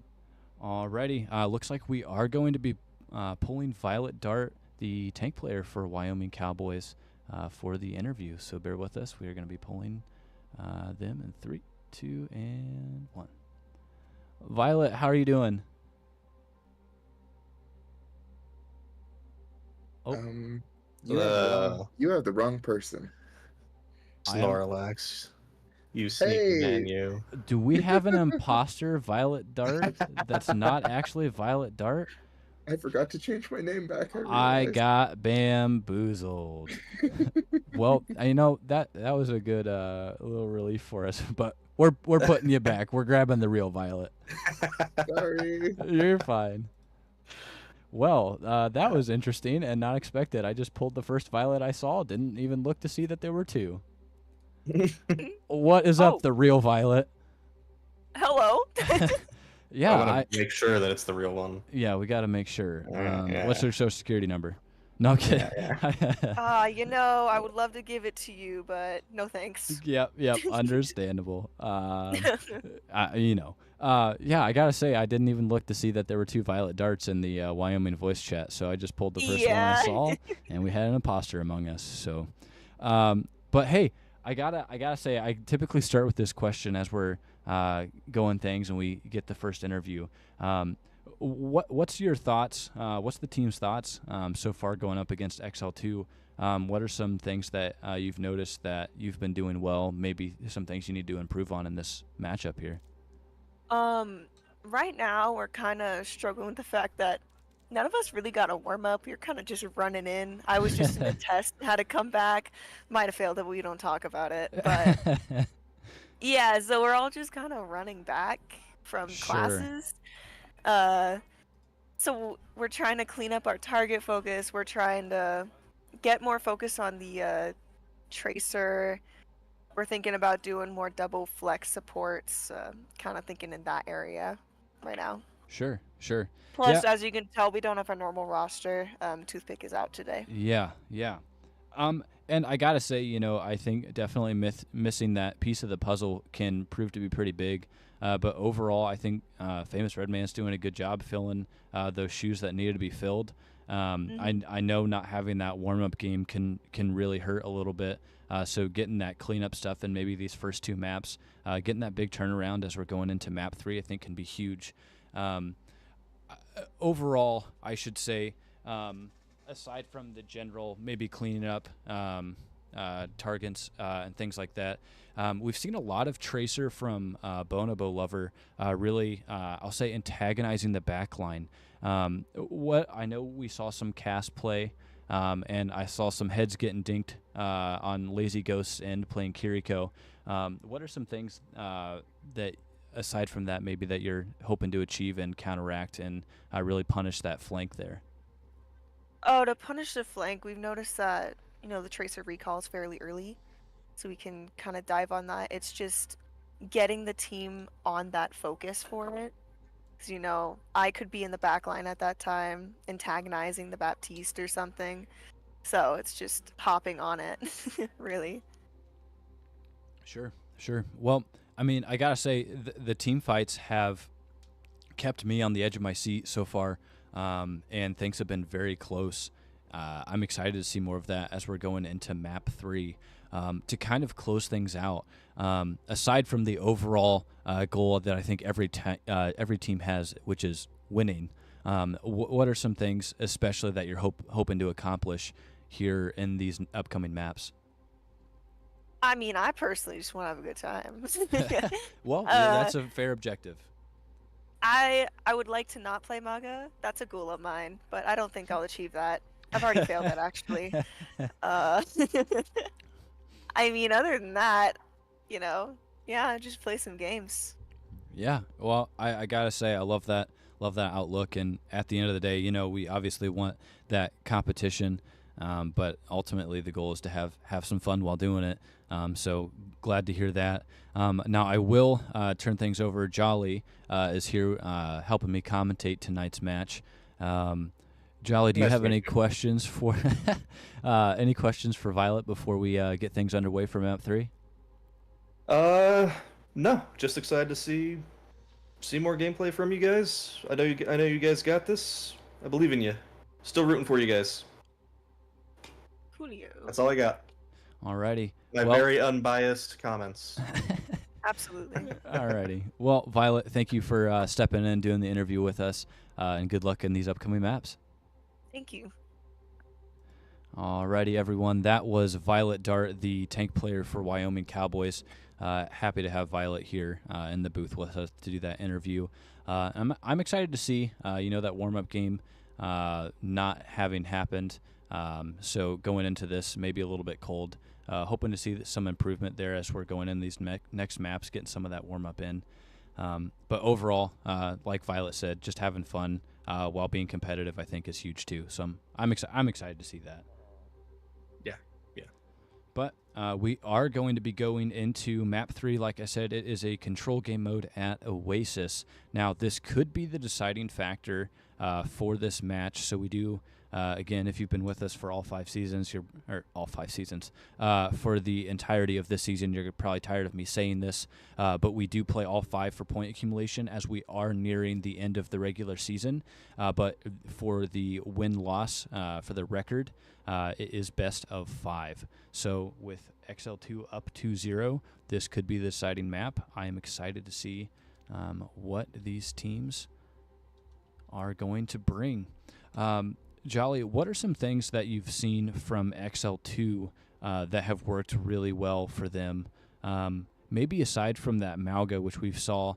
Alrighty, looks like we are going to be pulling Violet Dart, the tank player for Wyoming Cowboys, for the interview. So bear with us. We are going to be pulling them in 3, 2, and 1. Violet, how are you doing? Oh, Uh, You have the wrong person. I am. Snorlax, you sneaky man, Hey, you. Do we have an imposter Violet Dart that's not actually Violet Dart? I forgot to change my name back. I I realized. got bamboozled. Well, that was a good little relief for us, but we're putting you back. We're grabbing the real Violet. Sorry. You're fine. Well, that was interesting and not expected. I just pulled the first Violet I saw. Didn't even look to see that there were two. What is up, Oh. the real Violet? Hello. Yeah, I want to make sure that it's the real one. yeah, we got to make sure. Yeah. What's their social security number? No I'm kidding. I would love to give it to you, but no thanks. Yep, understandable. Yeah, I gotta say, I didn't even look to see that there were two Violet Darts in the Wyoming voice chat, so I just pulled the first one I Yeah. saw, and we had an imposter among us. So, but hey, I gotta say, I typically start with this question as we're going things and we get the first interview. What's your thoughts? What's the team's thoughts so far going up against XL2? What are some things that you've noticed that you've been doing well? Maybe some things you need to improve on in this matchup here. Right now we're kind of struggling with the fact that none of us really got a warm up. We're kind of just running in. I was just in a test, had to come back. Might have failed, but we don't talk about it. But yeah, so we're all just kind of running back from Sure. classes. So we're trying to clean up our target focus. We're trying to get more focus on the tracer. We're thinking about doing more double flex supports. Kind of thinking in that area right now. Sure. Plus, as you can tell, we don't have a normal roster. Toothpick is out today. Yeah. And I gotta say, I think definitely missing that piece of the puzzle can prove to be pretty big. But overall, I think Famous Redman's doing a good job filling those shoes that needed to be filled. I know not having that warm up game can really hurt a little bit. So getting that cleanup stuff in maybe these first two maps, getting that big turnaround as we're going into map 3, I think can be huge. Overall, I should say, aside from the general maybe cleaning up targets and things like that, we've seen a lot of Tracer from Bonobo Lover really, I'll say, antagonizing the backline. What I know, we saw some cast play, and I saw some heads getting dinked on Lazy Ghost's end playing Kiriko. What are some things that, aside from that, maybe that you're hoping to achieve and counteract and really punish that flank there? Oh, to punish the flank, we've noticed that, the tracer recalls fairly early, so we can kind of dive on that. It's just getting the team on that focus for it. Because, I could be in the back line at that time, antagonizing the Baptiste or something. So it's just hopping on it, really. Sure. Well, I mean, I gotta say, the team fights have kept me on the edge of my seat so far, and things have been very close. I'm excited to see more of that as we're going into map 3. To kind of close things out, aside from the overall goal that I think every team has, which is winning, what are some things especially that you're hoping to accomplish here in these upcoming maps? I mean, I personally just want to have a good time. Well, yeah, that's a fair objective. I would like to not play Maga. That's a goal of mine, but I don't think I'll achieve that. I've already failed that, actually. I mean, other than that, yeah, just play some games. Yeah, well, I gotta say, I love that outlook. And at the end of the day, we obviously want that competition, but ultimately the goal is to have some fun while doing it. So glad to hear that. Now I will turn things over. Jolly is here helping me commentate tonight's match. Jolly, do you have any questions for Violet before we get things underway for map 3? No, just excited to see more gameplay from you guys. I know you guys got this. I believe in you. Still rooting for you guys. Coolio. That's all I got. Alrighty. My very unbiased comments. Absolutely. Alrighty. Well, Violet, thank you for stepping in and doing the interview with us, and good luck in these upcoming maps. Thank you. Alrighty, everyone. That was Violet Dart, the tank player for Wyoming Cowboys. Happy to have Violet here in the booth with us to do that interview. I'm excited to see, that warm-up game not having happened. So going into this, maybe a little bit cold. Hoping to see some improvement there as we're going in these next maps, getting some of that warm-up in. But overall, like Violet said, just having fun while being competitive, I think, is huge too. So I'm excited to see that. Yeah. But we are going to be going into map 3. Like I said, it is a control game mode at Oasis. Now, this could be the deciding factor for this match. So we do, again, if you've been with us for all 5 seasons, for the entirety of this season, you're probably tired of me saying this, but we do play all 5 for point accumulation as we are nearing the end of the regular season. But for the win-loss, for the record, it is best of 5. So with XL2 up 2-0, this could be the deciding map. I am excited to see what these teams are going to bring. Jolly, what are some things that you've seen from XL2 that have worked really well for them? Maybe aside from that Malga, which we saw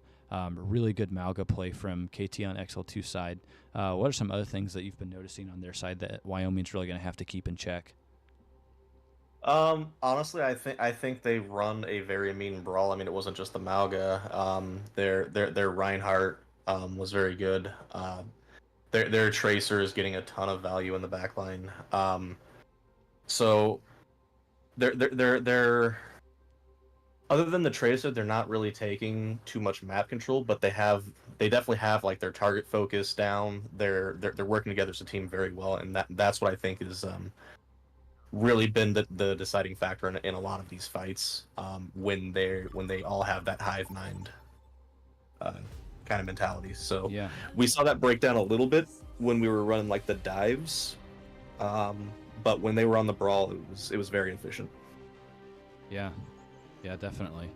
really good Malga play from KT on XL2 side. What are some other things that you've been noticing on their side that Wyoming's really going to have to keep in check? Honestly, I think they run a very mean brawl. I mean, it wasn't just the Malga. Their Reinhardt was very good. Their Tracer is getting a ton of value in the backline. So they're other than the Tracer, they're not really taking too much map control, but they definitely have like their target focus down. They're working together as a team very well, and that's what I think is really been the deciding factor in a lot of these fights, when they all have that hive mind kind of mentality. So Yeah. we saw that break down a little bit when we were running like the dives, but when they were on the brawl, it was very efficient. Yeah, definitely.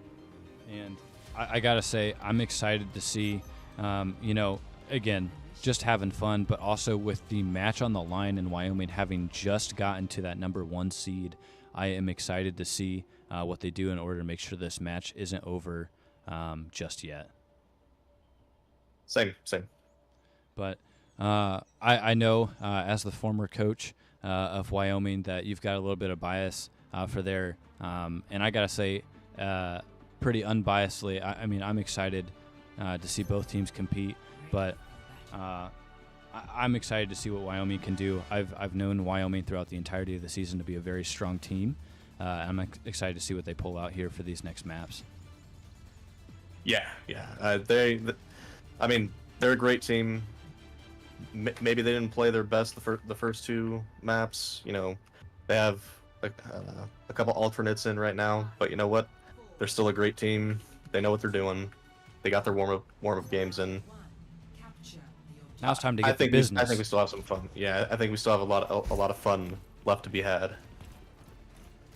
And I gotta say, I'm excited to see, again, just having fun, but also with the match on the line in Wyoming having just gotten to that number 1 seed, I am excited to see what they do in order to make sure this match isn't over just yet. Same. But I know as the former coach of Wyoming that you've got a little bit of bias for there. And I got to say, pretty unbiasedly, I'm excited to see both teams compete. But I'm excited to see what Wyoming can do. I've known Wyoming throughout the entirety of the season to be a very strong team. I'm excited to see what they pull out here for these next maps. Yeah. They're a great team. Maybe they didn't play their best the first 2 maps. They have a couple alternates in right now, but you know what? They're still a great team. They know what they're doing. They got their warm-up games in. Now it's time to get the business. I think we still have some fun. Yeah, I think we still have a lot of fun left to be had.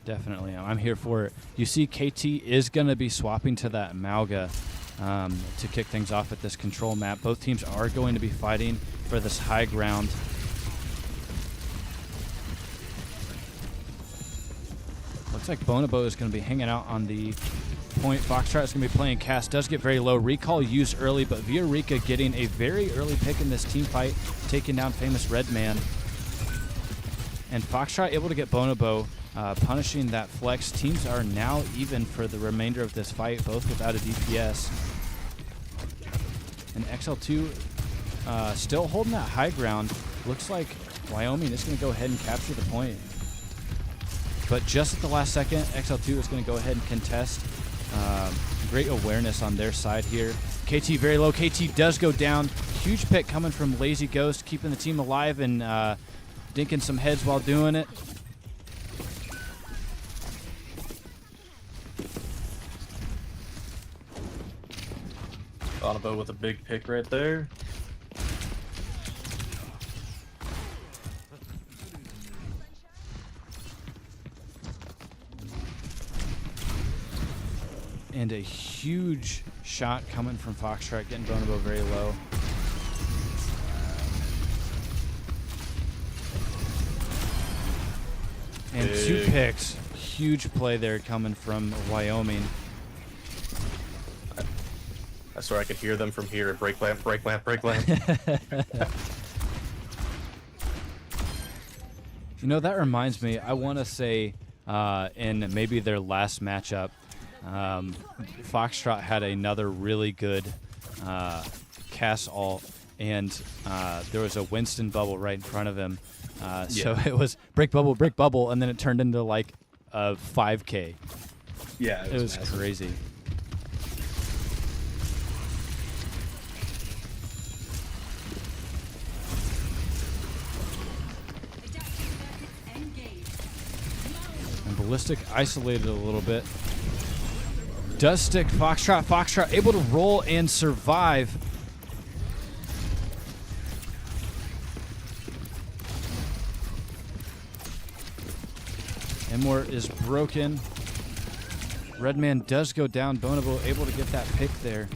Definitely, I'm here for it. You see, KT is going to be swapping to that Malga to kick things off at this control map. Both teams are going to be fighting for this high ground. Looks like Bonobo is going to be hanging out on the point. Foxtrot is going to be playing Cass. Does get very low. Recall used early, but Viorica getting a very early pick in this team fight, taking down famous Redman. And Foxtrot able to get Bonobo, punishing that flex. Teams are now even for the remainder of this fight, both without a DPS. And XL2 still holding that high ground. Looks like Wyoming is going to go ahead and capture the point. But just at the last second, XL2 is going to go ahead and contest. Great awareness on their side here. KT very low. KT does go down. Huge pick coming from Lazy Ghost, keeping the team alive and dinking some heads while doing it. Bonobo with a big pick right there. And a huge shot coming from Foxtrot, getting Bonobo very low. And Big. 2 picks. Huge play there coming from Wyoming. I swear I could hear them from here. Break lamp, break lamp, break lamp. You know, that reminds me, I want to say in maybe their last matchup, Foxtrot had another really good cast ult, and there was a Winston bubble right in front of him. So it was break bubble, and then it turned into like a 5K. Yeah, It was massive. crazy. And Ballistic isolated a little bit. Does stick Foxtrot. Foxtrot able to roll and survive. Emor is broken. Redman does go down. Bonobo able to get that pick there.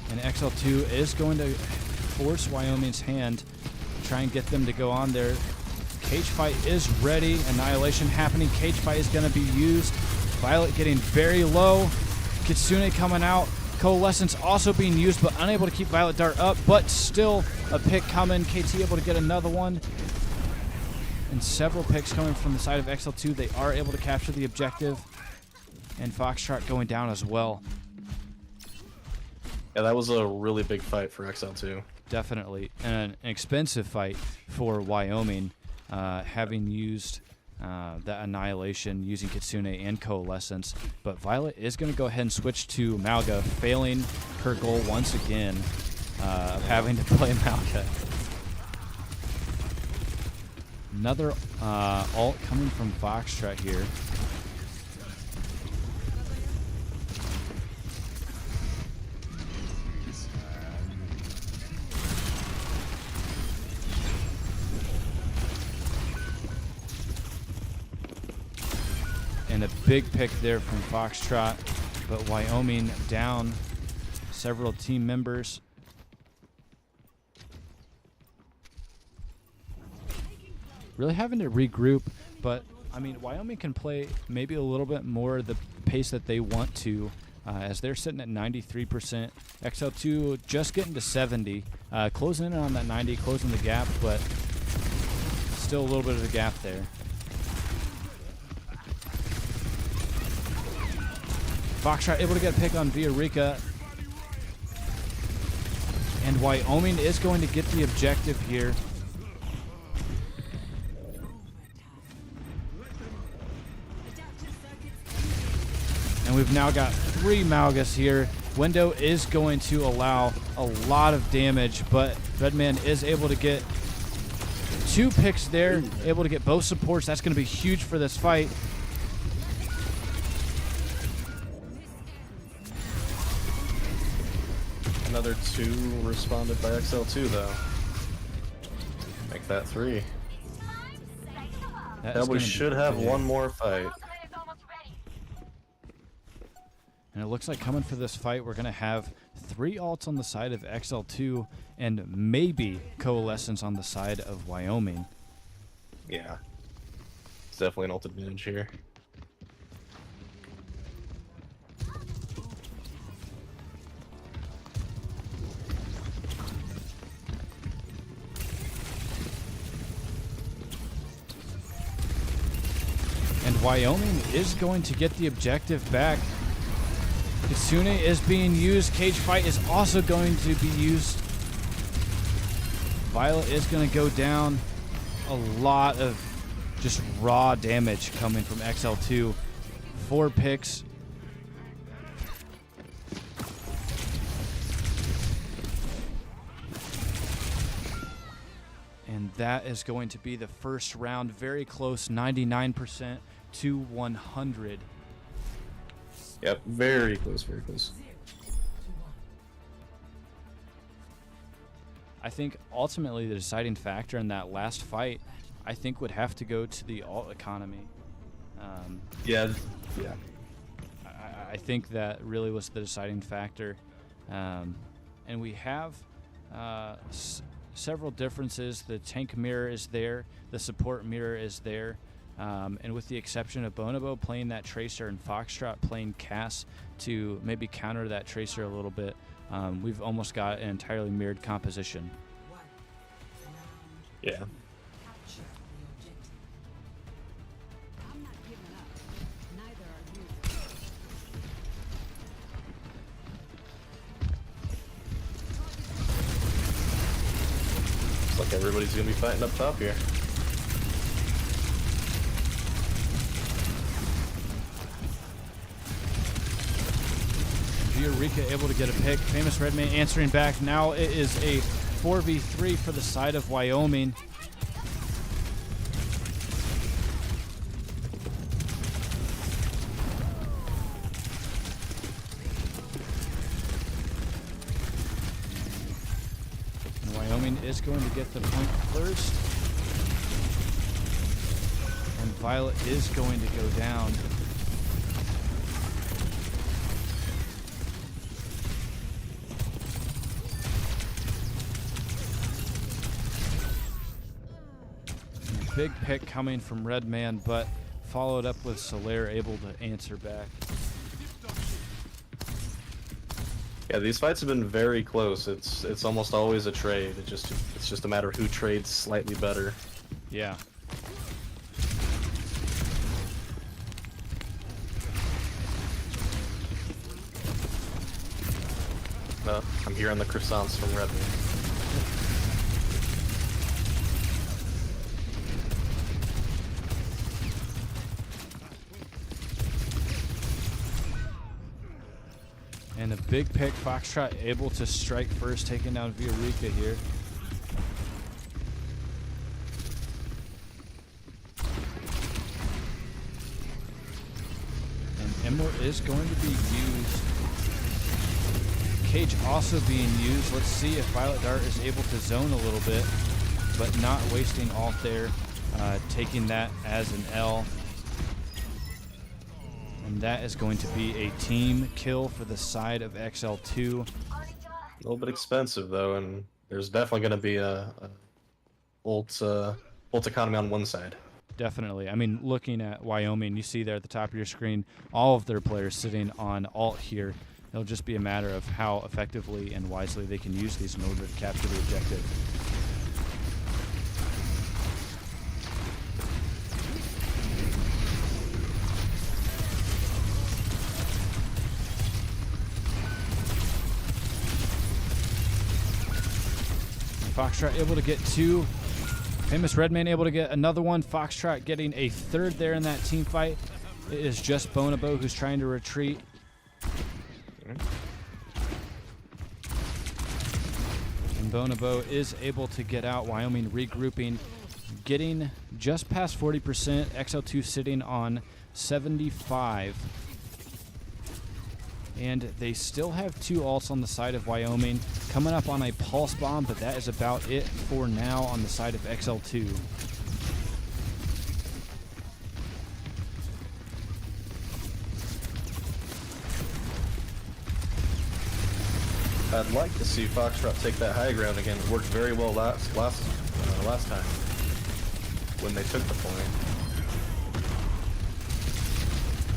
And XL2 is going to force Wyoming's hand, try and get them to go on there. Cage fight is ready. Annihilation happening. Cage fight is going to be used. Violet getting very low. Kitsune coming out. Coalescence also being used, but unable to keep Violet Dart up. But still a pick coming. KT able to get another one. And several picks coming from the side of XL2. They are able to capture the objective. And Foxtrot going down as well. Yeah, that was a really big fight for XL2. Definitely. And an expensive fight for Wyoming. Having used that Annihilation, using Kitsune and Coalescence. But Violet is going to go ahead and switch to Malga, failing her goal once again of having to play Malga. Another ult coming from Foxtrot here. And a big pick there from Foxtrot, but Wyoming down several team members. Really having to regroup, but I mean, Wyoming can play maybe a little bit more the pace that they want to, as they're sitting at 93%. XL2 just getting to 70, closing in on that 90, closing the gap, but still a little bit of a gap there. Foxtrot able to get a pick on Villarrica. And Wyoming is going to get the objective here. And we've now got 3 Malgus here. Window is going to allow a lot of damage, but Redman is able to get 2 picks there, able to get both supports. That's going to be huge for this fight. Another 2 responded by XL2 though. Make that 3. That Yeah, is we gonna be should have big. one more fight. And it looks like coming for this fight, we're going to have 3 ults on the side of XL2 and maybe Coalescence on the side of Wyoming. Yeah. It's definitely an ult advantage here. And Wyoming is going to get the objective back. Kitsune is being used. Cage fight is also going to be used. Violet is going to go down. A lot of just raw damage coming from XL2. 4 picks. And that is going to be the first round. Very close, 99% to 100. Yep, very close, very close. I think ultimately the deciding factor in that last fight, I think, would have to go to the alt economy. Yeah. I think that really was the deciding factor. And we have several differences. The tank mirror is there. The support mirror is there. And with the exception of Bonobo playing that Tracer and Foxtrot playing Cass to maybe counter that Tracer a little bit, we've almost got an entirely mirrored composition. Yeah. Looks like everybody's gonna be fighting up top here. Eureka able to get a pick. Famous Redman answering back. Now it is a 4v3 for the side of Wyoming. And Wyoming is going to get the point first. And Violet is going to go down. Big pick coming from Redman, but followed up with Solaire able to answer back. Yeah, these fights have been very close. It's almost always a trade. It's just a matter of who trades slightly better. Yeah. I'm hearing the croissants from Redman. And a big pick. Foxtrot able to strike first, taking down Viorica here. And Emerald is going to be used. Cage also being used. Let's see if Violet Dart is able to zone a little bit, but not wasting ult there. Taking that as an L. And that is going to be a team kill for the side of XL2. A little bit expensive though, and there's definitely going to be a ult economy on one side. Definitely. I mean, looking at Wyoming, you see there at the top of your screen, all of their players sitting on ult here. It'll just be a matter of how effectively and wisely they can use these in order to capture the objective. Foxtrot able to get two. Famous Redman able to get another one. Foxtrot getting a third there in that team fight. It is just Bonobo who's trying to retreat. And Bonobo is able to get out. Wyoming regrouping, getting just past 40%. XL2 sitting on 75. And they still have two ults on the side of Wyoming. Coming up on a pulse bomb, but that is about it for now on the side of XL2. I'd like to see Foxtrot take that high ground again. It worked very well last time when they took the point.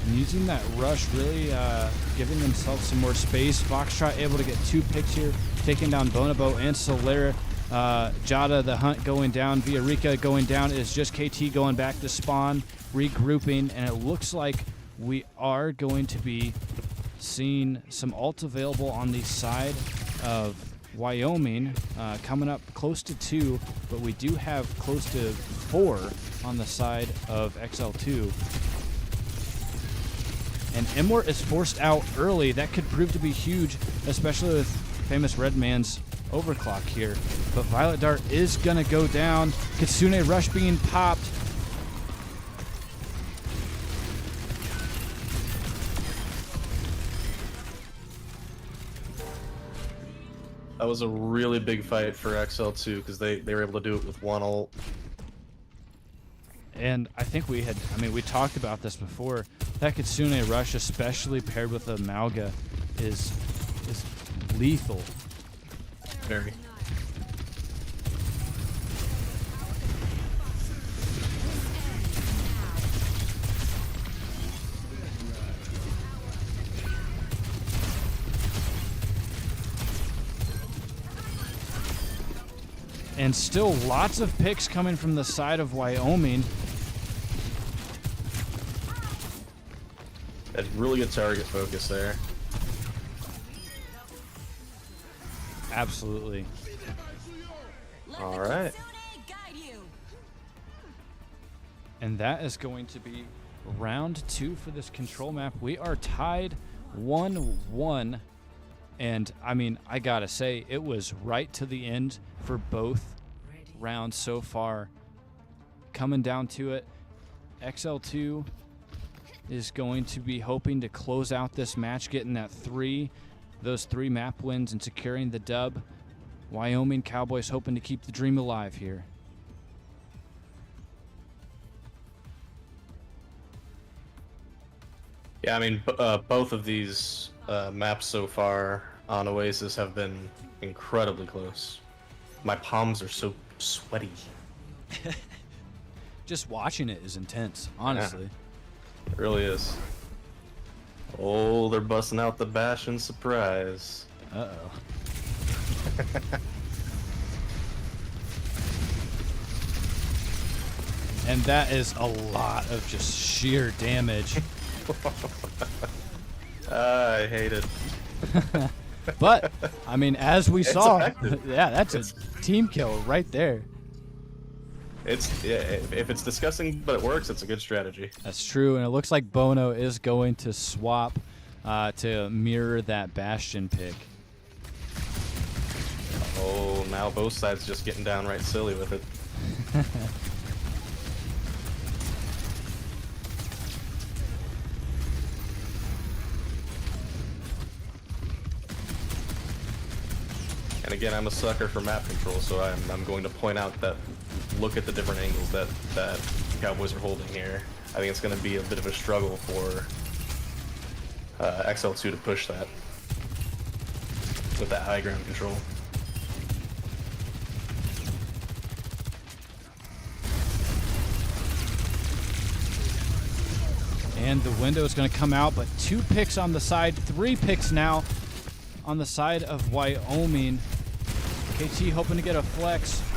And using that rush, really giving themselves some more space. Foxtrot able to get two picks here, taking down Bonobo and Solaire. Jada the Hunt going down, Viorica going down. It is just KT going back to spawn, regrouping, and it looks like we are going to be seeing some ults available on the side of Wyoming, coming up close to 2, but we do have close to 4 on the side of XL2. And Immort is forced out early. That could prove to be huge, especially with Famous Redman's overclock here. But Violet Dart is going to go down. Kitsune Rush being popped. That was a really big fight for XL2 because they were able to do it with one ult. And I think we talked about this before. That Kitsune Rush, especially paired with a Malga, is lethal. Very. And still lots of picks coming from the side of Wyoming. That's really good target focus there. Absolutely. All right. And that is going to be round 2 for this control map. We are tied 1-1. And, I mean, I gotta say, it was right to the end for both rounds so far. Coming down to it, XL2 is going to be hoping to close out this match, getting those 3 map wins and securing the dub. Wyoming Cowboys hoping to keep the dream alive here. Yeah, I mean, both of these maps so far on Oasis have been incredibly close. My palms are so sweaty. Just watching it is intense, honestly. Yeah, it really is. Oh, they're busting out the Bastion surprise. Uh-oh. And that is a lot of just sheer damage. I hate it. But, I mean, as we saw, effective. yeah, that's a team kill right there. If it's disgusting but it works, it's a good strategy. That's true, and it looks like Bono is going to swap to mirror that Bastion pick. Oh, now both sides just getting downright silly with it. And again, I'm a sucker for map control, so I'm going to point out that look at the different angles that Cowboys are holding here. I think it's going to be a bit of a struggle for XL2 to push that with that high ground control. And the window is going to come out, but 2 picks on the side, 3 picks now on the side of Wyoming. KT hoping to get a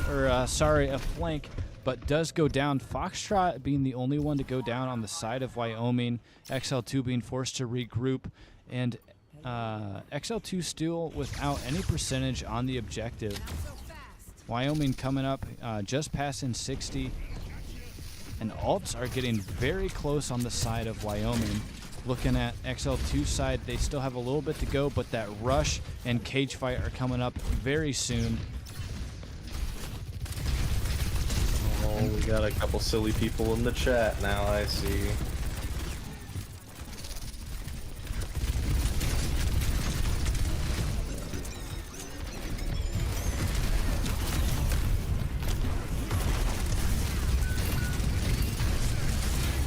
a flank, but does go down. Foxtrot being the only one to go down on the side of Wyoming. XL2 being forced to regroup, and XL2 still without any percentage on the objective. Wyoming coming up just passing 60. And alts are getting very close on the side of Wyoming. Looking at XL2 side, they still have a little bit to go, but that rush and cage fight are coming up very soon. Oh, we got a couple silly people in the chat now, I see.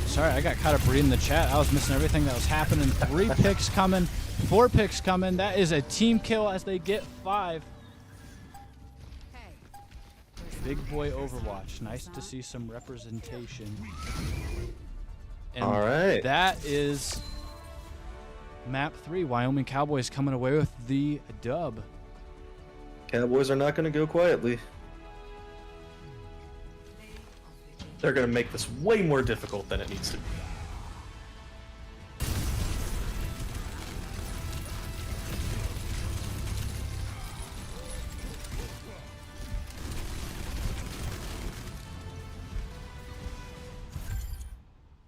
Sorry, I got caught up reading the chat. I was missing everything that was happening. 3 picks coming, 4 picks coming. That is a team kill as they get 5. Big boy Overwatch. Nice to see some representation. And all right. That is map 3. Wyoming Cowboys coming away with the dub. Cowboys are not going to go quietly. They're going to make this way more difficult than it needs to be.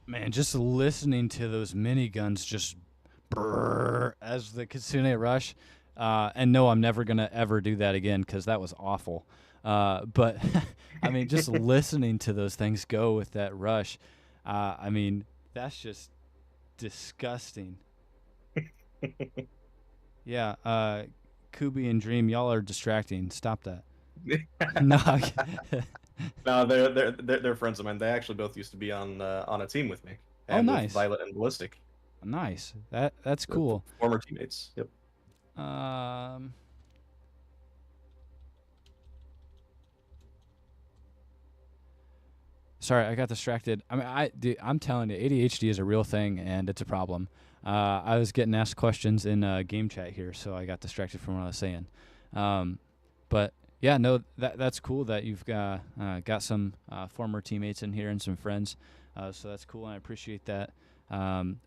Man, just listening to those miniguns just brrr as the Kitsune rush. And no, I'm never going to ever do that again because that was awful. But, I mean, just listening to those things go with that rush, I mean, that's just disgusting. Yeah, Kubi and Dream, y'all are distracting. Stop that. No. No, they're friends of mine. They actually both used to be on a team with me, Oh, and with nice. Violet and Ballistic. Nice. That's They're cool. former teammates. Yep. Um, Sorry, I got distracted. I mean, dude, I'm telling you, ADHD is a real thing, and it's a problem. I was getting asked questions in game chat here, so I got distracted from what I was saying. Um, but yeah, no, that's cool that you've got some former teammates in here and some friends. So that's cool, and I appreciate that.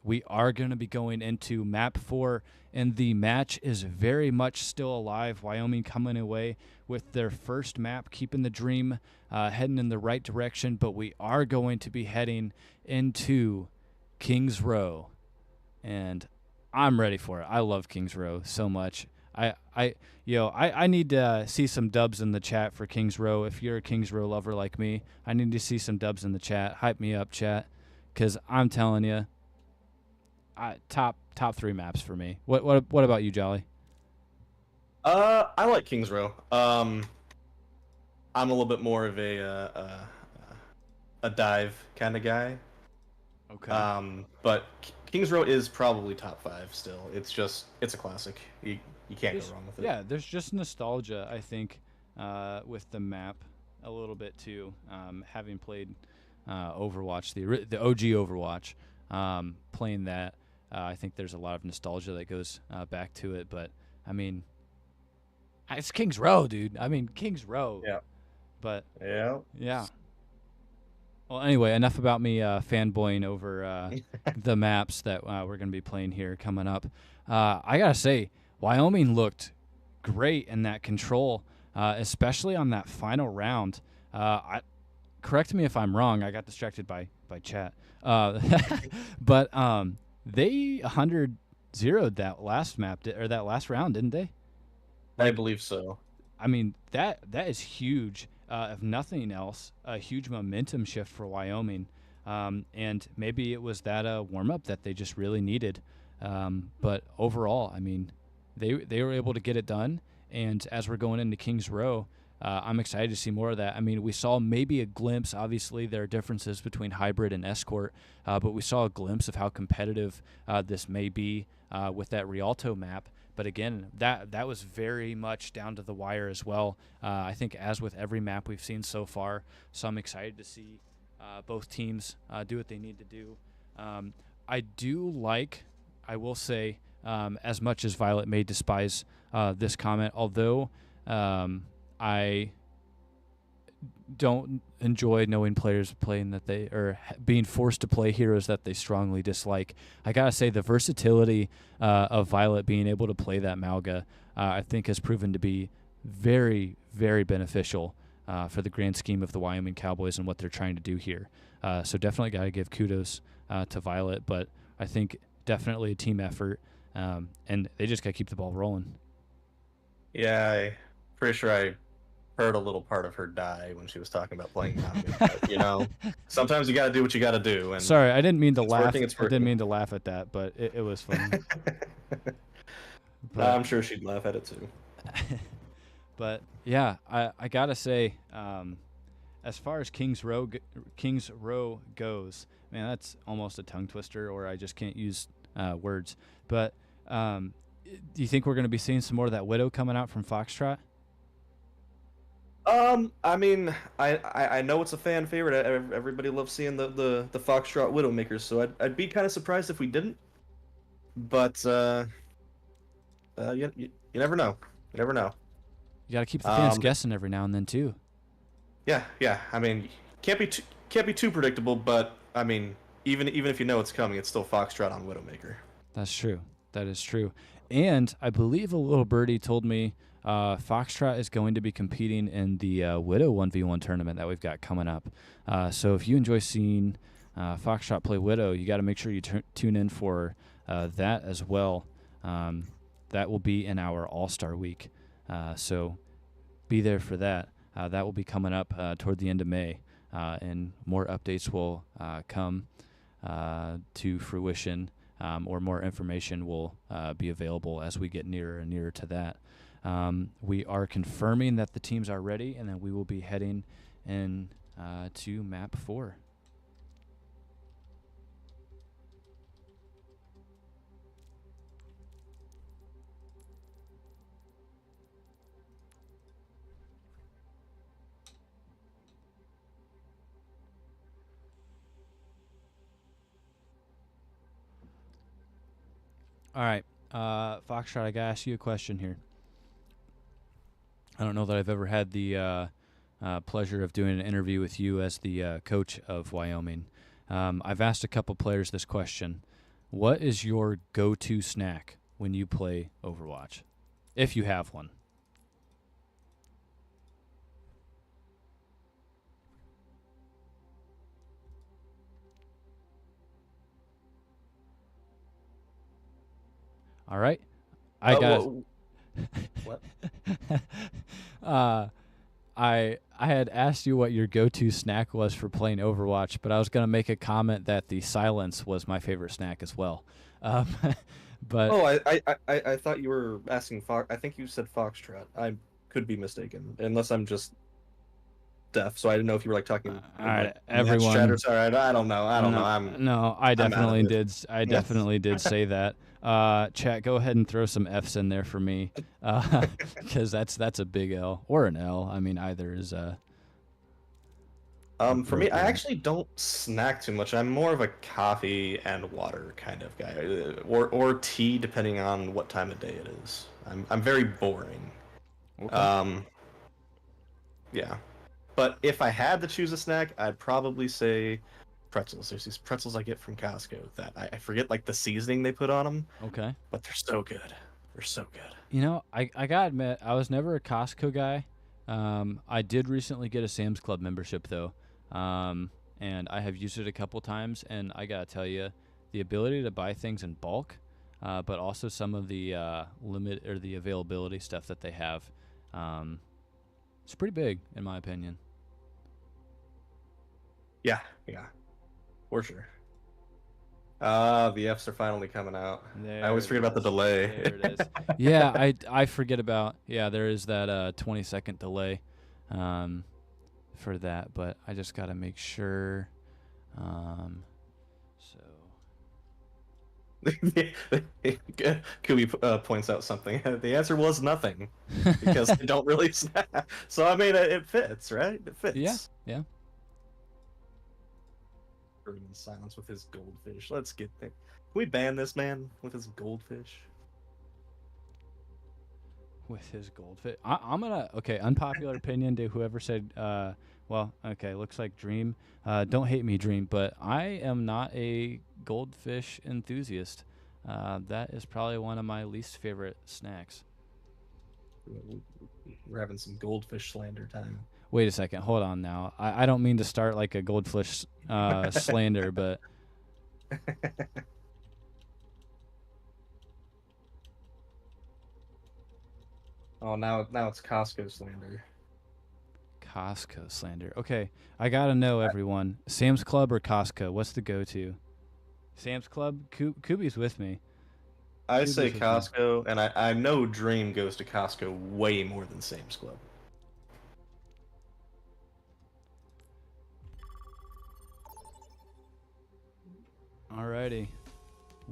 We are going to be going into map 4, and the match is very much still alive. Wyoming coming away with their first map, keeping the dream heading in the right direction, but we are going to be heading into Kings Row, and I'm ready for it. I love Kings Row so much. I need to see some dubs in the chat for Kings Row. If you're a Kings Row lover like me, I need to see some dubs in the chat. Hype me up, chat, because I'm telling you, top 3 maps for me. What about you, Jolly? I like Kings Row. I'm a little bit more of a dive kind of guy. Okay. But Kings Row is probably top 5 still. It's a classic. You can't go wrong with it. Yeah, there's just nostalgia, I think, with the map a little bit too. Having played Overwatch, the OG Overwatch, playing that, I think there's a lot of nostalgia that goes back to it. But I mean, it's Kings Row, dude. I mean, Kings Row. Yeah. But Yeah. yeah. Well, anyway, enough about me fanboying over the maps that we're going to be playing here coming up. I got to say, Wyoming looked great in that control, especially on that final round. Correct me if I'm wrong. I got distracted by chat. But they 100-0'd that last map, or that last round, didn't they? I believe so. I mean, that is huge. If nothing else, a huge momentum shift for Wyoming. And maybe it was that warm-up that they just really needed. But overall, I mean, they were able to get it done. And as we're going into Kings Row, I'm excited to see more of that. I mean, we saw maybe a glimpse. Obviously, there are differences between hybrid and escort, but we saw a glimpse of how competitive this may be with that Rialto map. But again, that was very much down to the wire as well. I think as with every map we've seen so far, so I'm excited to see both teams do what they need to do. I do like, I will say, as much as Violet may despise this comment, although I don't enjoy knowing players playing that they are being forced to play heroes that they strongly dislike. I gotta say the versatility of Violet being able to play that Malga, I think has proven to be very, very beneficial for the grand scheme of the Wyoming Cowboys and what they're trying to do here. So definitely gotta give kudos to Violet, but I think definitely a team effort, and they just gotta keep the ball rolling. Yeah, I'm pretty sure I heard a little part of her die when she was talking about playing Navi. But, sometimes you got to do what you got to do. And Sorry, I didn't mean to laugh. It's I didn't mean to laugh at that, but it was funny. I'm sure she'd laugh at it too. But yeah, I gotta say, as far as Kings Row goes, man, that's almost a tongue twister, or I just can't use words. But do you think we're gonna be seeing some more of that Widow coming out from Foxtrot? I mean, I know it's a fan favorite. Everybody loves seeing the Foxtrot Widowmakers, so I'd be kind of surprised if we didn't. But you never know. You never know. You got to keep the fans guessing every now and then too. Yeah. I mean, can't be too predictable, but I mean, even if you know it's coming, it's still Foxtrot on Widowmaker. That's true. That is true. And I believe a little birdie told me Foxtrot is going to be competing in the Widow 1v1 tournament that we've got coming up. So if you enjoy seeing Foxtrot play Widow, you got to make sure you tune in for that as well. That will be in our All-Star Week. So be there for that. That will be coming up toward the end of May. And more updates will come to fruition, or more information will be available as we get nearer and nearer to that. We are confirming that the teams are ready, and then we will be heading in to map 4. All right, Foxtrot, I gotta ask you a question here. I don't know that I've ever had the pleasure of doing an interview with you as the coach of Wyoming. I've asked a couple players this question. What is your go-to snack when you play Overwatch, if you have one? All right. I got What? I had asked you what your go-to snack was for playing Overwatch, but I was going to make a comment that the silence was my favorite snack as well. But Oh, I thought you were asking Fox. I think you said Foxtrot. I could be mistaken, unless I'm just deaf. So I didn't know if you were like talking. all right, like, everyone. Chat or sorry, I don't know. I don't know. No, I out of definitely it. did. I definitely did say that. Chat, go ahead and throw some F's in there for me, because that's a big L or an L. I mean, either is For me, I actually don't snack too much. I'm more of a coffee and water kind of guy, or tea, depending on what time of day it is. I'm very boring. Okay. Yeah. But if I had to choose a snack, I'd probably say pretzels. There's these pretzels I get from Costco that I forget like the seasoning they put on them, Okay. but they're so good. They're so good. You know, I gotta admit, I was never a Costco guy. I did recently get a Sam's Club membership though, and I have used it a couple times. And I gotta tell you, the ability to buy things in bulk, but also some of the limit or the availability stuff that they have, it's pretty big in my opinion. Yeah, for sure. The Fs are finally coming out. I always forget about the delay. There it is. Yeah, I forget about. Yeah, there is that 20-second delay for that, but I just got to make sure. Kubi points out something. The answer was nothing because they don't really snap. So I mean, it fits, right? It fits. Yeah. In silence with his goldfish. Let's get there. Can we ban this man with his goldfish? With his goldfish, I'm gonna. Okay, unpopular opinion to whoever said. Well, okay, looks like Dream. Don't hate me, Dream, but I am not a goldfish enthusiast. That is probably one of my least favorite snacks. We're having some goldfish slander time. Wait a second. Hold on now. I don't mean to start like a goldfish slander, but oh, now it's Costco slander. Costco slander. Okay, I gotta know, everyone. Sam's Club or Costco? What's the go-to? Sam's Club. Kubi's with me. I say Kubi's with me. Costco, and I know Dream goes to Costco way more than Sam's Club. Alrighty.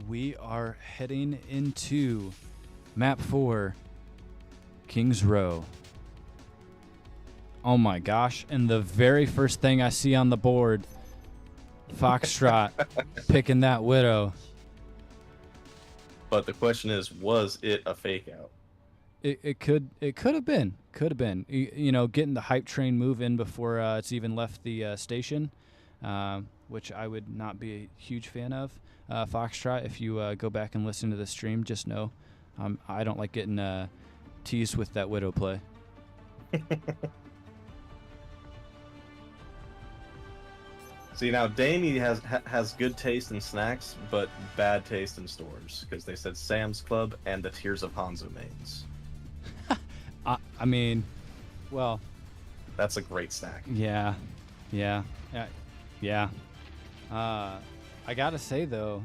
We are heading into map 4, Kings Row. Oh my gosh. And the very first thing I see on the board, Foxtrot picking that Widow. But the question is, was it a fake out? It could have been. Could have been. You know, getting the hype train move in before it's even left the station, which I would not be a huge fan of. Foxtrot, if you go back and listen to the stream, just know I don't like getting teased with that Widow play. See, now Damie has good taste in snacks, but bad taste in stores, because they said Sam's Club and the Tears of Hanzo mains. I mean, well, that's a great snack. Yeah. I gotta say though,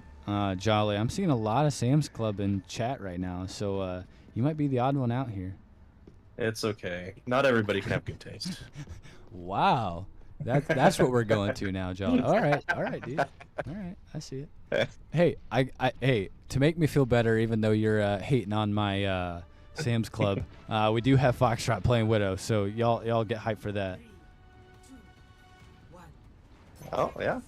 Jolly, I'm seeing a lot of Sam's Club in chat right now, so you might be the odd one out here. It's okay. Not everybody can have good taste. Wow. That's what we're going to now, Joe. All right, dude. All right, I see it. Hey, hey, to make me feel better, even though you're hating on my Sam's Club, we do have Foxtrot playing Widow, so y'all get hyped for that. Oh yeah.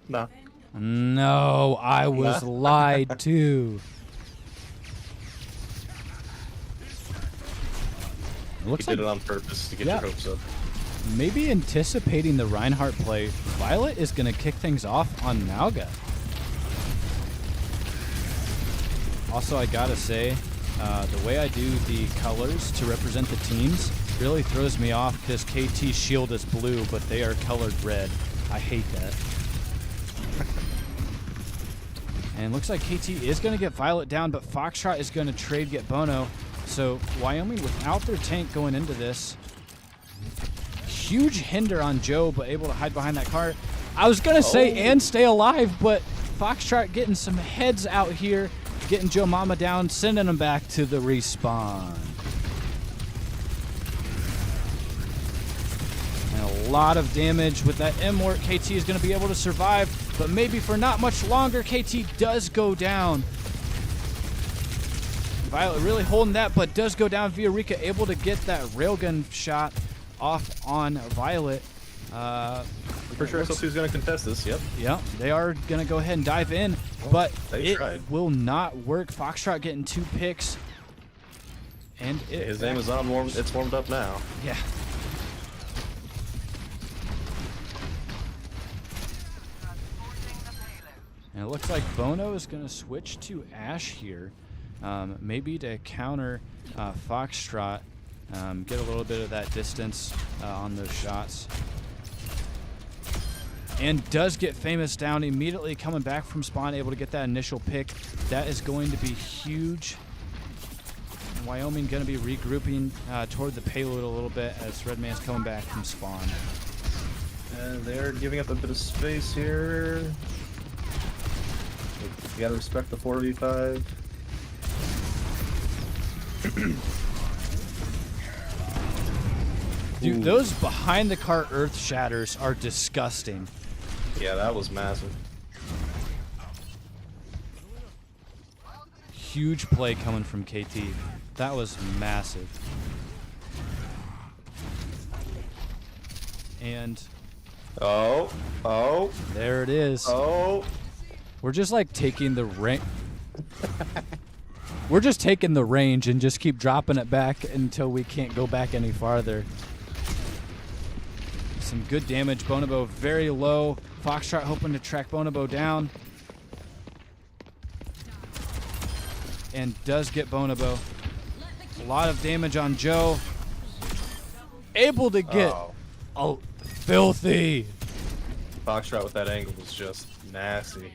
No. No, I was lied to. Looks He like did it on purpose to get your hopes up. maybe anticipating the Reinhardt play, Violet is going to kick things off on Mauga. Also, I gotta say, the way I do the colors to represent the teams really throws me off because KT's shield is blue, but they are colored red. I hate that. And it looks like KT is going to get Violet down, but Foxtrot is going to trade get Bono. So Wyoming, without their tank going into this, huge hinder on Joe, but able to hide behind that cart. I was going to say and stay alive, but Foxtrot getting some heads out here, getting Joe Mama down, sending him back to the respawn. And a lot of damage with that M work. KT is going to be able to survive, but maybe for not much longer. KT does go down. Violet really holding that, but does go down. Viorica able to get that railgun shot off on Violet. For sure XL2 is going to contest this, yep. Yep, they are going to go ahead and dive in, but they it tried. will not work. Foxtrot getting 2 picks. And His name is on it's warmed up now. Yeah. And it looks like Bono is going to switch to Ashe here. Maybe to counter Foxtrot, get a little bit of that distance on those shots. And does get Famous down, immediately coming back from spawn, able to get that initial pick. That is going to be huge. And Wyoming going to be regrouping toward the payload a little bit as Redman's coming back from spawn. And they're giving up a bit of space here. You gotta respect the 4v5. Dude, those behind the cart earth shatters are disgusting. Yeah, that was massive. Huge play coming from KT. That was massive. And there it is. We're just like taking the range. We're just taking the range and just keep dropping it back until we can't go back any farther. Some good damage. Bonobo very low. Foxtrot hoping to track Bonobo down. And does get Bonobo. A lot of damage on Joe. Able to get filthy. Foxtrot with that angle was just nasty.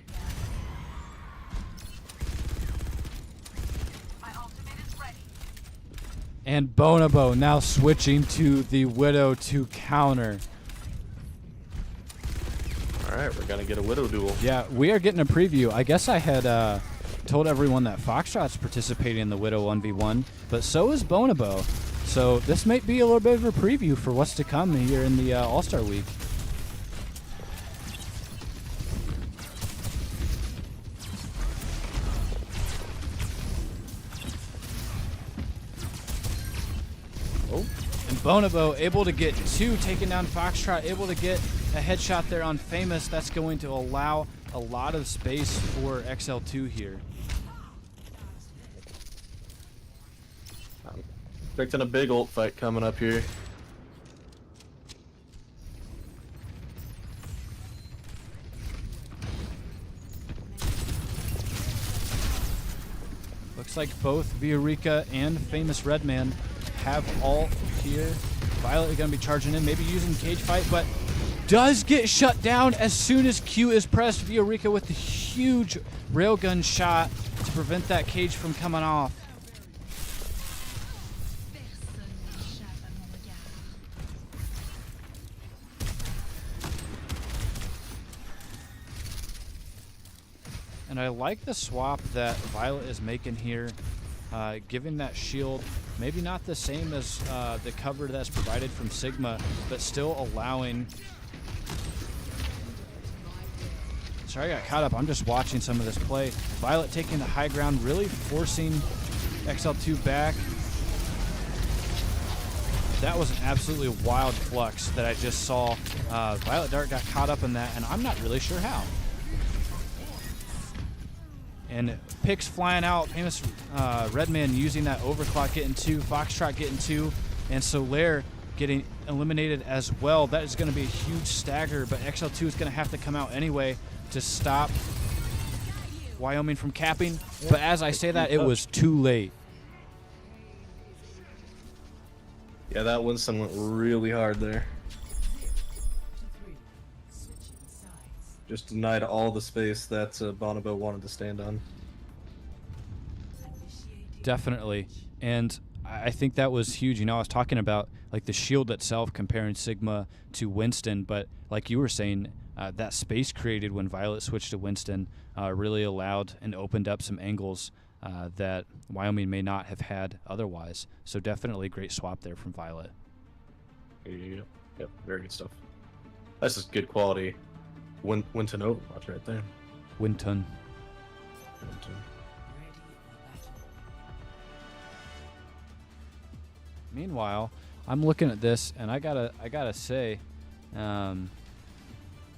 And Bonobo now switching to the Widow to counter. Alright, we're gonna get a Widow duel. Yeah, we are getting a preview. I guess I had told everyone that Foxtrot's participating in the Widow 1v1, but so is Bonobo. So this might be a little bit of a preview for what's to come here in the All-Star Week. And Bonobo able to get 2, taking down Foxtrot, able to get a headshot there on Famous. That's going to allow a lot of space for XL2 here. I'm expecting a big ult fight coming up here. Looks like both Viorica and Famous Redman have ult here. Violet is going to be charging in, maybe using cage fight, but does get shut down as soon as Q is pressed. Viorica with the huge railgun shot to prevent that cage from coming off. And I like the swap that Violet is making here. giving that shield, maybe not the same as the cover that's provided from Sigma, but still allowing. Sorry, I got caught up. I'm just watching some of this play. Violet taking the high ground, really forcing XL2 back. That was an absolutely wild flux that I just saw. Violet Dart got caught up in that, and I'm not really sure how. And picks flying out. Famous Redman using that overclock, getting 2. Foxtrot getting 2. And Solaire getting eliminated as well. That is going to be a huge stagger, but XL2 is going to have to come out anyway to stop Wyoming from capping. But as I say that, it was too late. Yeah, that Winston went really hard there. Just denied all the space that Bonobo wanted to stand on. Definitely. And I think that was huge. You know, I was talking about like the shield itself comparing Sigma to Winston, but like you were saying, that space created when Violet switched to Winston really allowed and opened up some angles that Wyoming may not have had otherwise. So definitely great swap there from Violet. Yep, very good stuff. That's just good quality Winton Overwatch right there. Winton. Meanwhile, I'm looking at this, and I gotta say,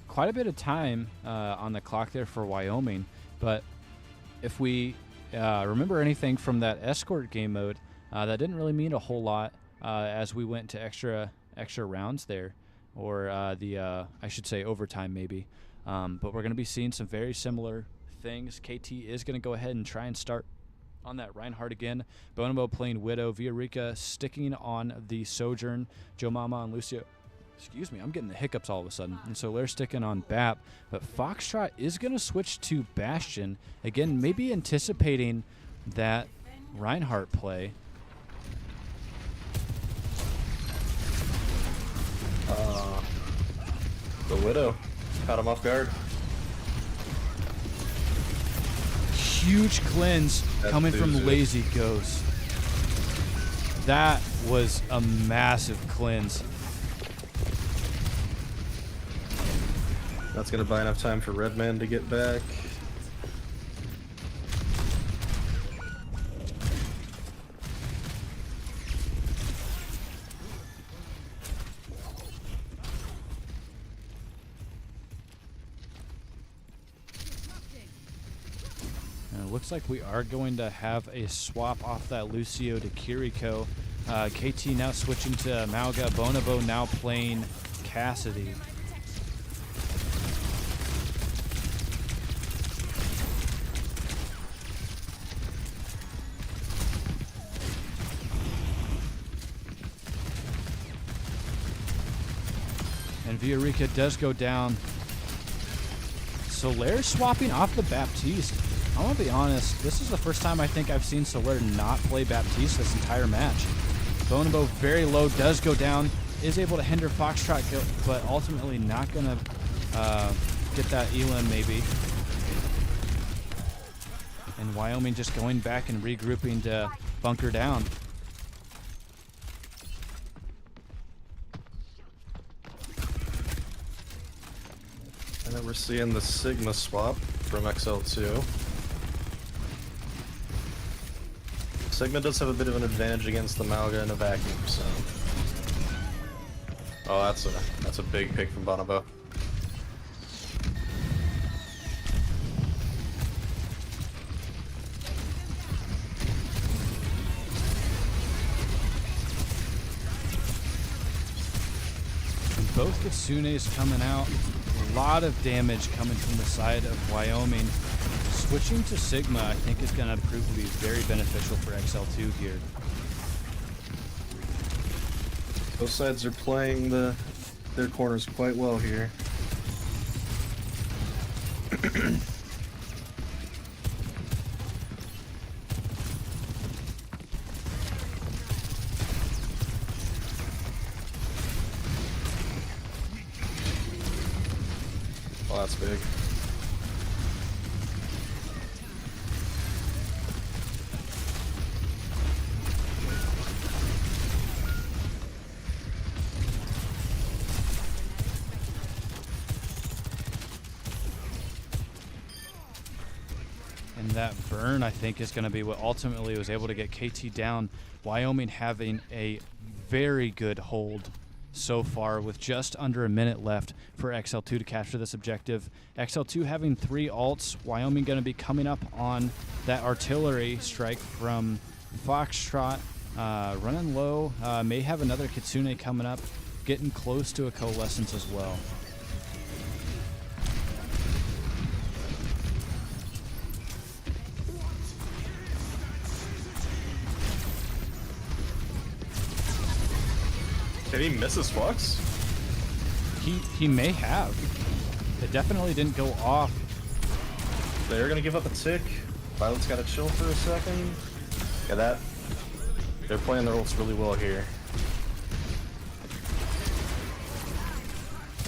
quite a bit of time on the clock there for Wyoming. But if we remember anything from that escort game mode, that didn't really mean a whole lot as we went to extra rounds there, or I should say overtime maybe. But we're going to be seeing some very similar things. KT is going to go ahead and try and start on that Reinhardt again. Bonobo playing Widow. Villarrica sticking on the Sojourn. Joe Mama and Lucio. Excuse me, I'm getting the hiccups all of a sudden. And so they're sticking on BAP. But Foxtrot is going to switch to Bastion. Again, maybe anticipating that Reinhardt play. The Widow caught him off guard. Huge cleanse coming from Lazy Ghost. That was a massive cleanse. That's going to buy enough time for Redman to get back. Looks like we are going to have a swap off that Lucio to Kiriko. KT now switching to Mauga. Bonobo now playing Cassidy. And Villarrica does go down. Solaire swapping off the Baptiste. I want to be honest, this is the first time I think I've seen Solaire not play Baptiste this entire match. Bonobo very low, does go down, is able to hinder Foxtrot, but ultimately not going to get that Elim maybe. And Wyoming just going back and regrouping to bunker down. And then we're seeing the Sigma swap from XL2. Sigma does have a bit of an advantage against the Malga in a vacuum, so. Oh, that's a big pick from Bonobo. And both Kitsunes coming out. A lot of damage coming from the side of Wyoming. Switching to Sigma, I think, is going to prove to be very beneficial for XL2 here. Both sides are playing their corners quite well here. Oh, that's big. And that burn, I think, is going to be what ultimately was able to get KT down. Wyoming having a very good hold so far with just under a minute left for XL2 to capture this objective. XL2 having 3 ults. Wyoming going to be coming up on that artillery strike from Foxtrot. Running low. May have another Kitsune coming up. Getting close to a Coalescence as well. Did he miss his Fox? He may have. It definitely didn't go off. They're gonna give up a tick. Violet's gotta chill for a second. Yeah, they're playing their ults really well here.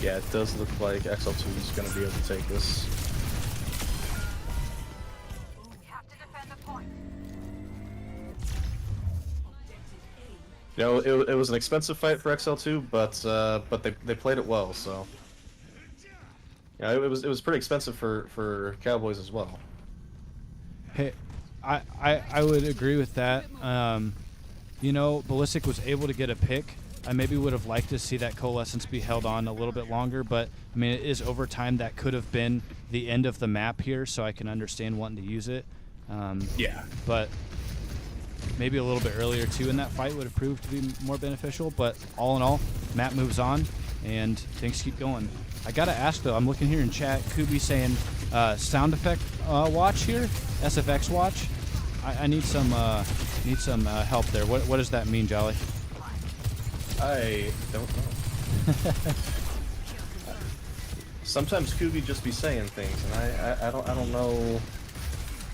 Yeah, it does look like XL2 is gonna be able to take this. You know, it was an expensive fight for XL2, but they played it well. So, yeah, it was pretty expensive for Cowboys as well. Hey, I would agree with that. You know, Ballistic was able to get a pick. I maybe would have liked to see that Coalescence be held on a little bit longer, but I mean, it is overtime. That could have been the end of the map here, so I can understand wanting to use it. Yeah. But maybe a little bit earlier too in that fight would have proved to be more beneficial. But all in all, map moves on, and things keep going. I gotta ask though, I'm looking here in chat. Kubi saying sound effect watch here, SFX watch. I need some help there. What does that mean, Jolly? I don't know. Sometimes Kubi just be saying things, and I don't know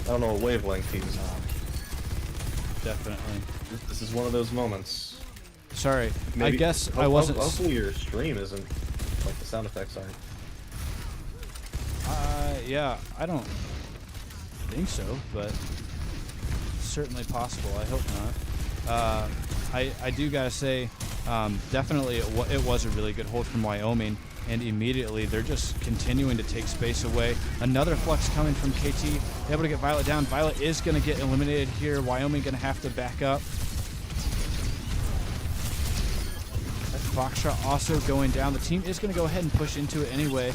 what wavelength he's on. Definitely. This is one of those moments. Sorry, Maybe, I guess I wasn't. Hopefully your stream isn't like the sound effects aren't. Yeah, I don't think so, but certainly possible. I hope not. I do gotta say, definitely it was a really good hold from Wyoming, and immediately they're just continuing to take space away. Another flux coming from KT, able to get Violet down. Violet is going to get eliminated here. Wyoming going to have to back up. Foxtrot also going down. The team is going to go ahead and push into it anyway.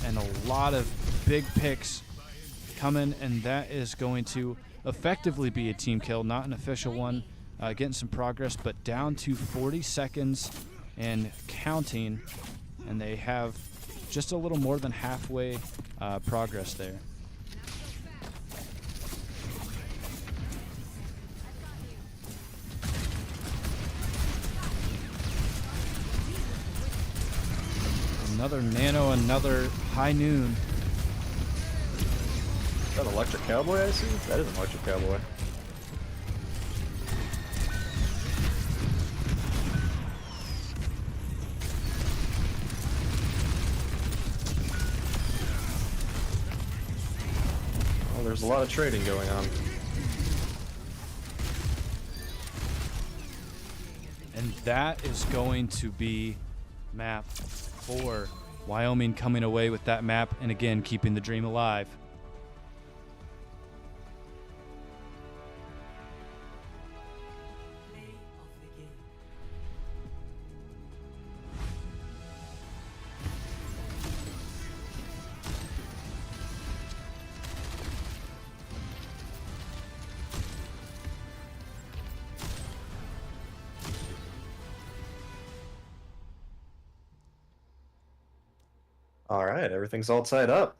And a lot of big picks coming, and that is going to effectively be a team kill, not an official one. Getting some progress, but down to 40 seconds and counting, and they have just a little more than halfway progress there. Another nano, another high noon. Is that Electric Cowboy I see? That is an Electric Cowboy. Well, there's a lot of trading going on. And that is going to be map 4. Wyoming coming away with that map, and again, keeping the dream alive. All right, everything's all tied up.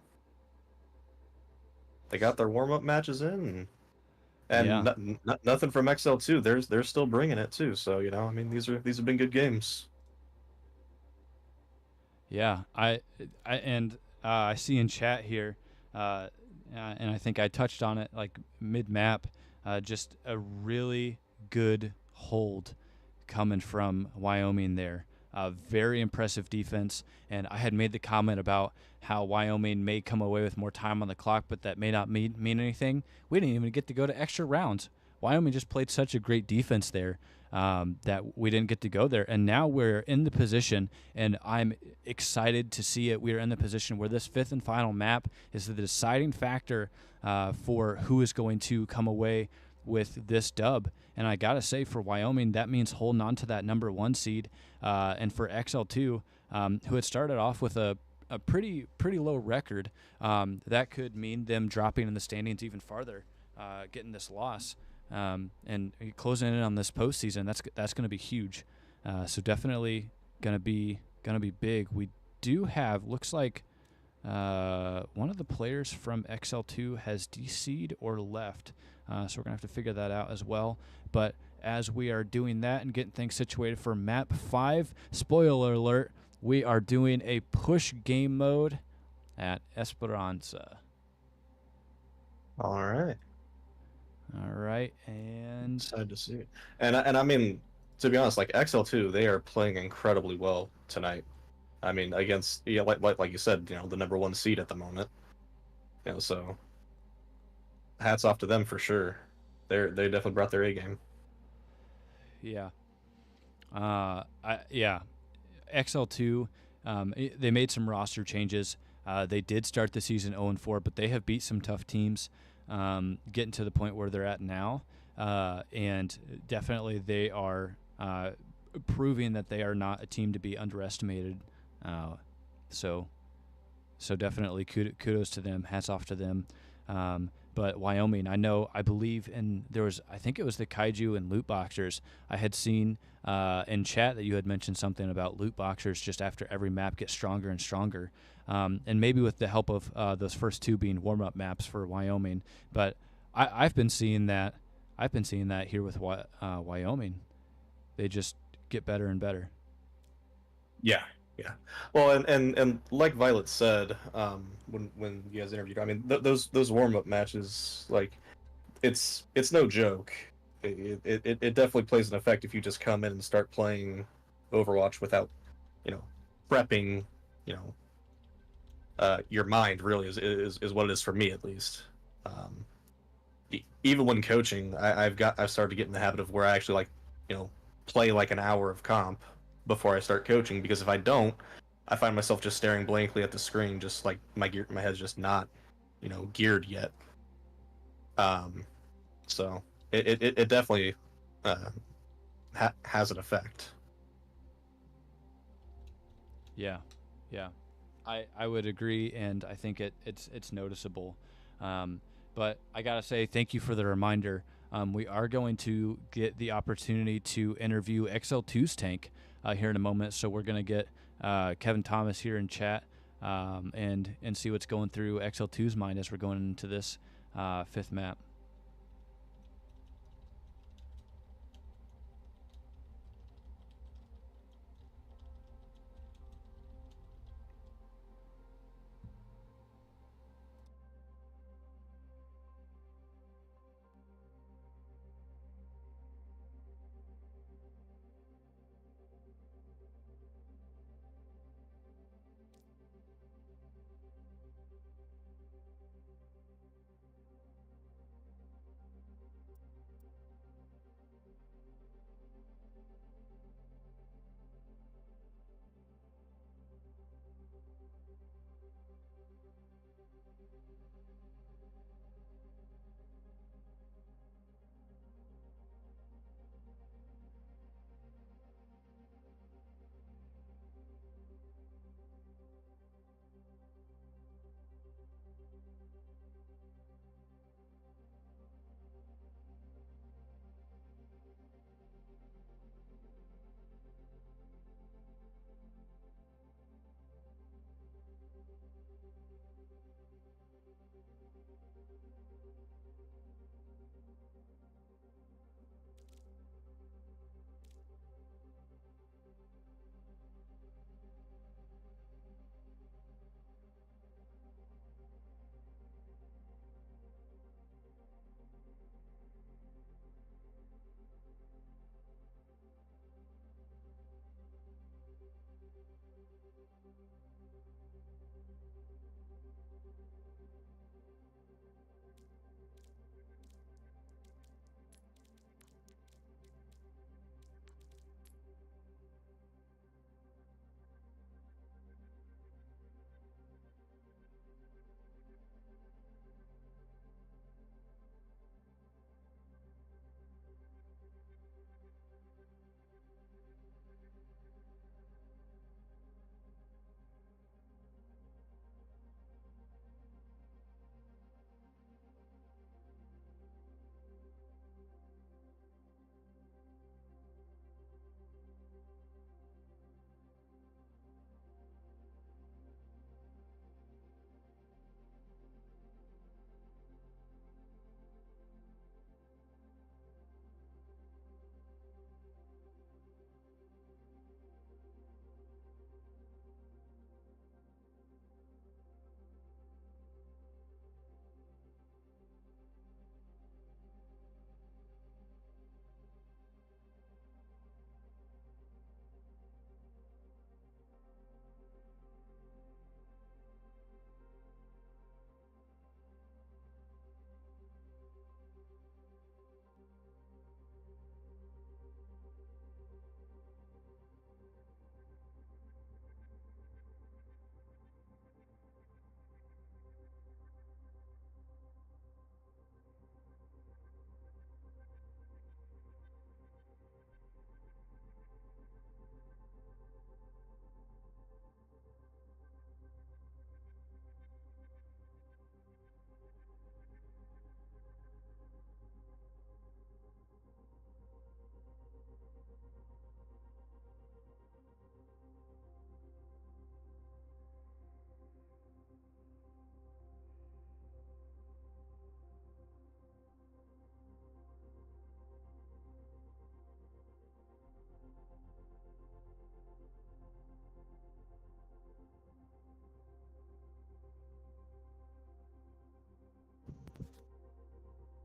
They got their warm-up matches in, and Yeah. nothing from XL2. They're still bringing it too. So you know, I mean, these have been good games. Yeah, I see in chat here, and I think I touched on it like mid-map, just a really good hold coming from Wyoming there. Very impressive defense, and I had made the comment about how Wyoming may come away with more time on the clock, but that may not mean anything. We didn't even get to go to extra rounds. Wyoming just played such a great defense there. that we didn't get to go there. And now we're in the position, and I'm excited to see it. We're in the position where this 5th and final map is the deciding factor for who is going to come away with this dub. And I got to say, for Wyoming, that means holding on to that number 1 seed. And for XL2, who had started off with a pretty low record, that could mean them dropping in the standings even farther, getting this loss. And closing in on this postseason, that's going to be huge. So definitely gonna be big. We do have, looks like one of the players from XL2 has DC'd or left, so we're gonna have to figure that out as well. But as we are doing that and getting things situated for map 5, spoiler alert, we are doing a push game mode at Esperanza. All right. All right, and Sad to see. And I mean, to be honest, like XL2, they are playing incredibly well tonight. I mean, against like you said, the number 1 seed at the moment. So hats off to them for sure. They definitely brought their A game. yeah, XL2, they made some roster changes. They did start the season 0-4, but they have beat some tough teams, getting to the point where they're at now. And definitely they are proving that they are not a team to be underestimated. So definitely kudos to them. Hats off to them. But Wyoming, I believe I think it was the Kaiju and loot boxers. I had seen in chat that you had mentioned something about loot boxers just after every map gets stronger and stronger. And maybe with the help of those first 2 being warm-up maps for Wyoming. But I've been seeing that here with Wyoming. They just get better and better. Yeah. Well, and like Violet said, when you guys interviewed, I mean, those warm-up matches, like, it's no joke. It definitely plays an effect if you just come in and start playing Overwatch without, prepping, your mind. Really is what it is for me, at least. Even when coaching, I've started to get in the habit of where I actually play like an hour of comp before I start coaching, because if I don't, I find myself just staring blankly at the screen, just like my head's just not, geared yet. So it definitely has an effect. Yeah. I would agree, and I think it's noticeable. But I gotta say, thank you for the reminder. We are going to get the opportunity to interview XL2's tank here in a moment, so we're gonna get Kevin Thomas here in chat and see what's going through XL2's mind as we're going into this 5th map.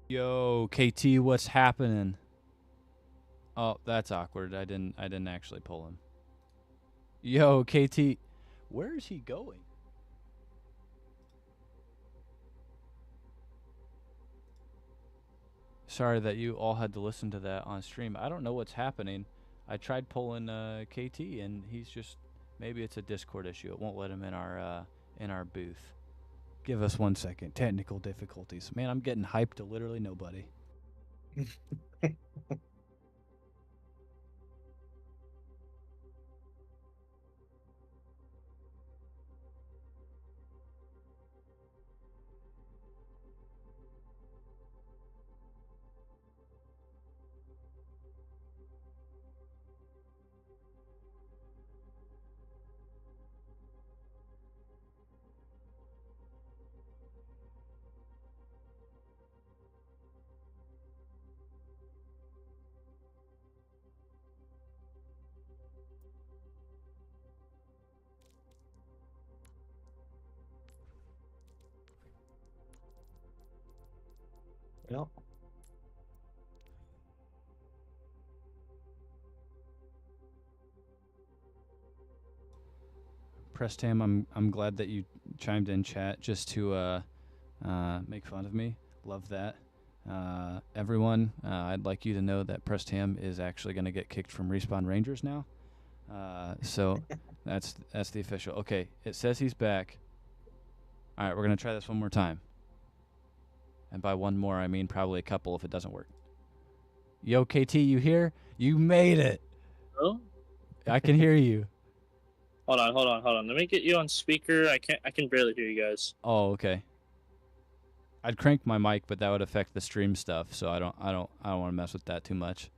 Yo, KT, what's happening? Oh, that's awkward. I didn't actually pull him. Yo, KT, where is he going? Sorry that you all had to listen to that on stream. I don't know what's happening. I tried pulling KT, and he's just maybe it's a Discord issue. It won't let him in our booth. Give us 1 second. Technical difficulties. Man, I'm getting hyped to literally nobody. Yep. Prestam, I'm glad that you chimed in chat just to make fun of me. Love that. Everyone, I'd like you to know that Prestam is actually going to get kicked from Respawn Rangers now. So that's the official. Okay, it says he's back. All right, we're going to try this one more time. And by one more, I mean probably a couple if it doesn't work. Yo, KT, you here? You made it. Hello? I can hear you. Hold on. Let me get you on speaker. I can barely hear you guys. Oh, okay. I'd crank my mic, but that would affect the stream stuff, so I don't want to mess with that too much.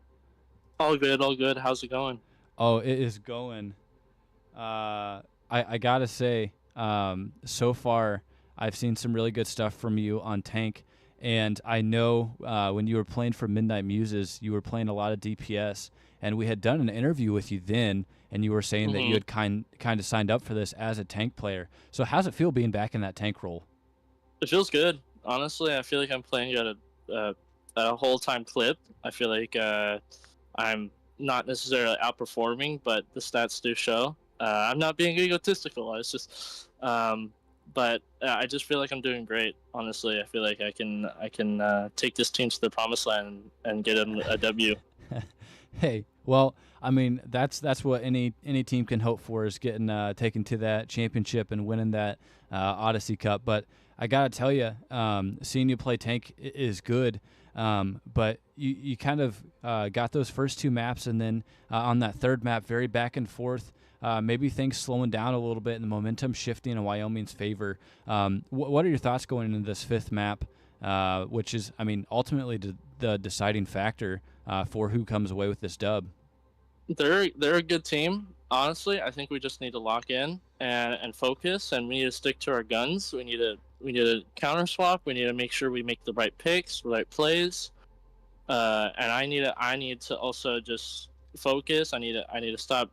All good. How's it going? Oh, it is going. I gotta say, so far I've seen some really good stuff from you on tank, and I know when you were playing for Midnight Muses, you were playing a lot of DPS, and we had done an interview with you then, and you were saying that you had kind of signed up for this as a tank player. So how's it feel being back in that tank role? It feels good. Honestly, I feel like I'm playing at a whole time clip. I feel like I'm not necessarily outperforming, but the stats do show. I'm not being egotistical. It's just, but I just feel like I'm doing great. Honestly, I feel like I can take this team to the promised land and get a W. Hey, well, I mean that's what any team can hope for is getting taken to that championship and winning that Odyssey Cup. But I gotta tell you, seeing you play tank is good. But you kind of got those first two maps, and then on that third map, very back and forth. Maybe things slowing down a little bit and the momentum shifting in Wyoming's favor. What are your thoughts going into this fifth map, which is, I mean, ultimately the deciding factor for who comes away with this dub? They're a good team. Honestly, I think we just need to lock in and focus, and we need to stick to our guns. We need to counter swap. We need to make sure we make the right picks, right plays. And I need to also just focus. I need to stop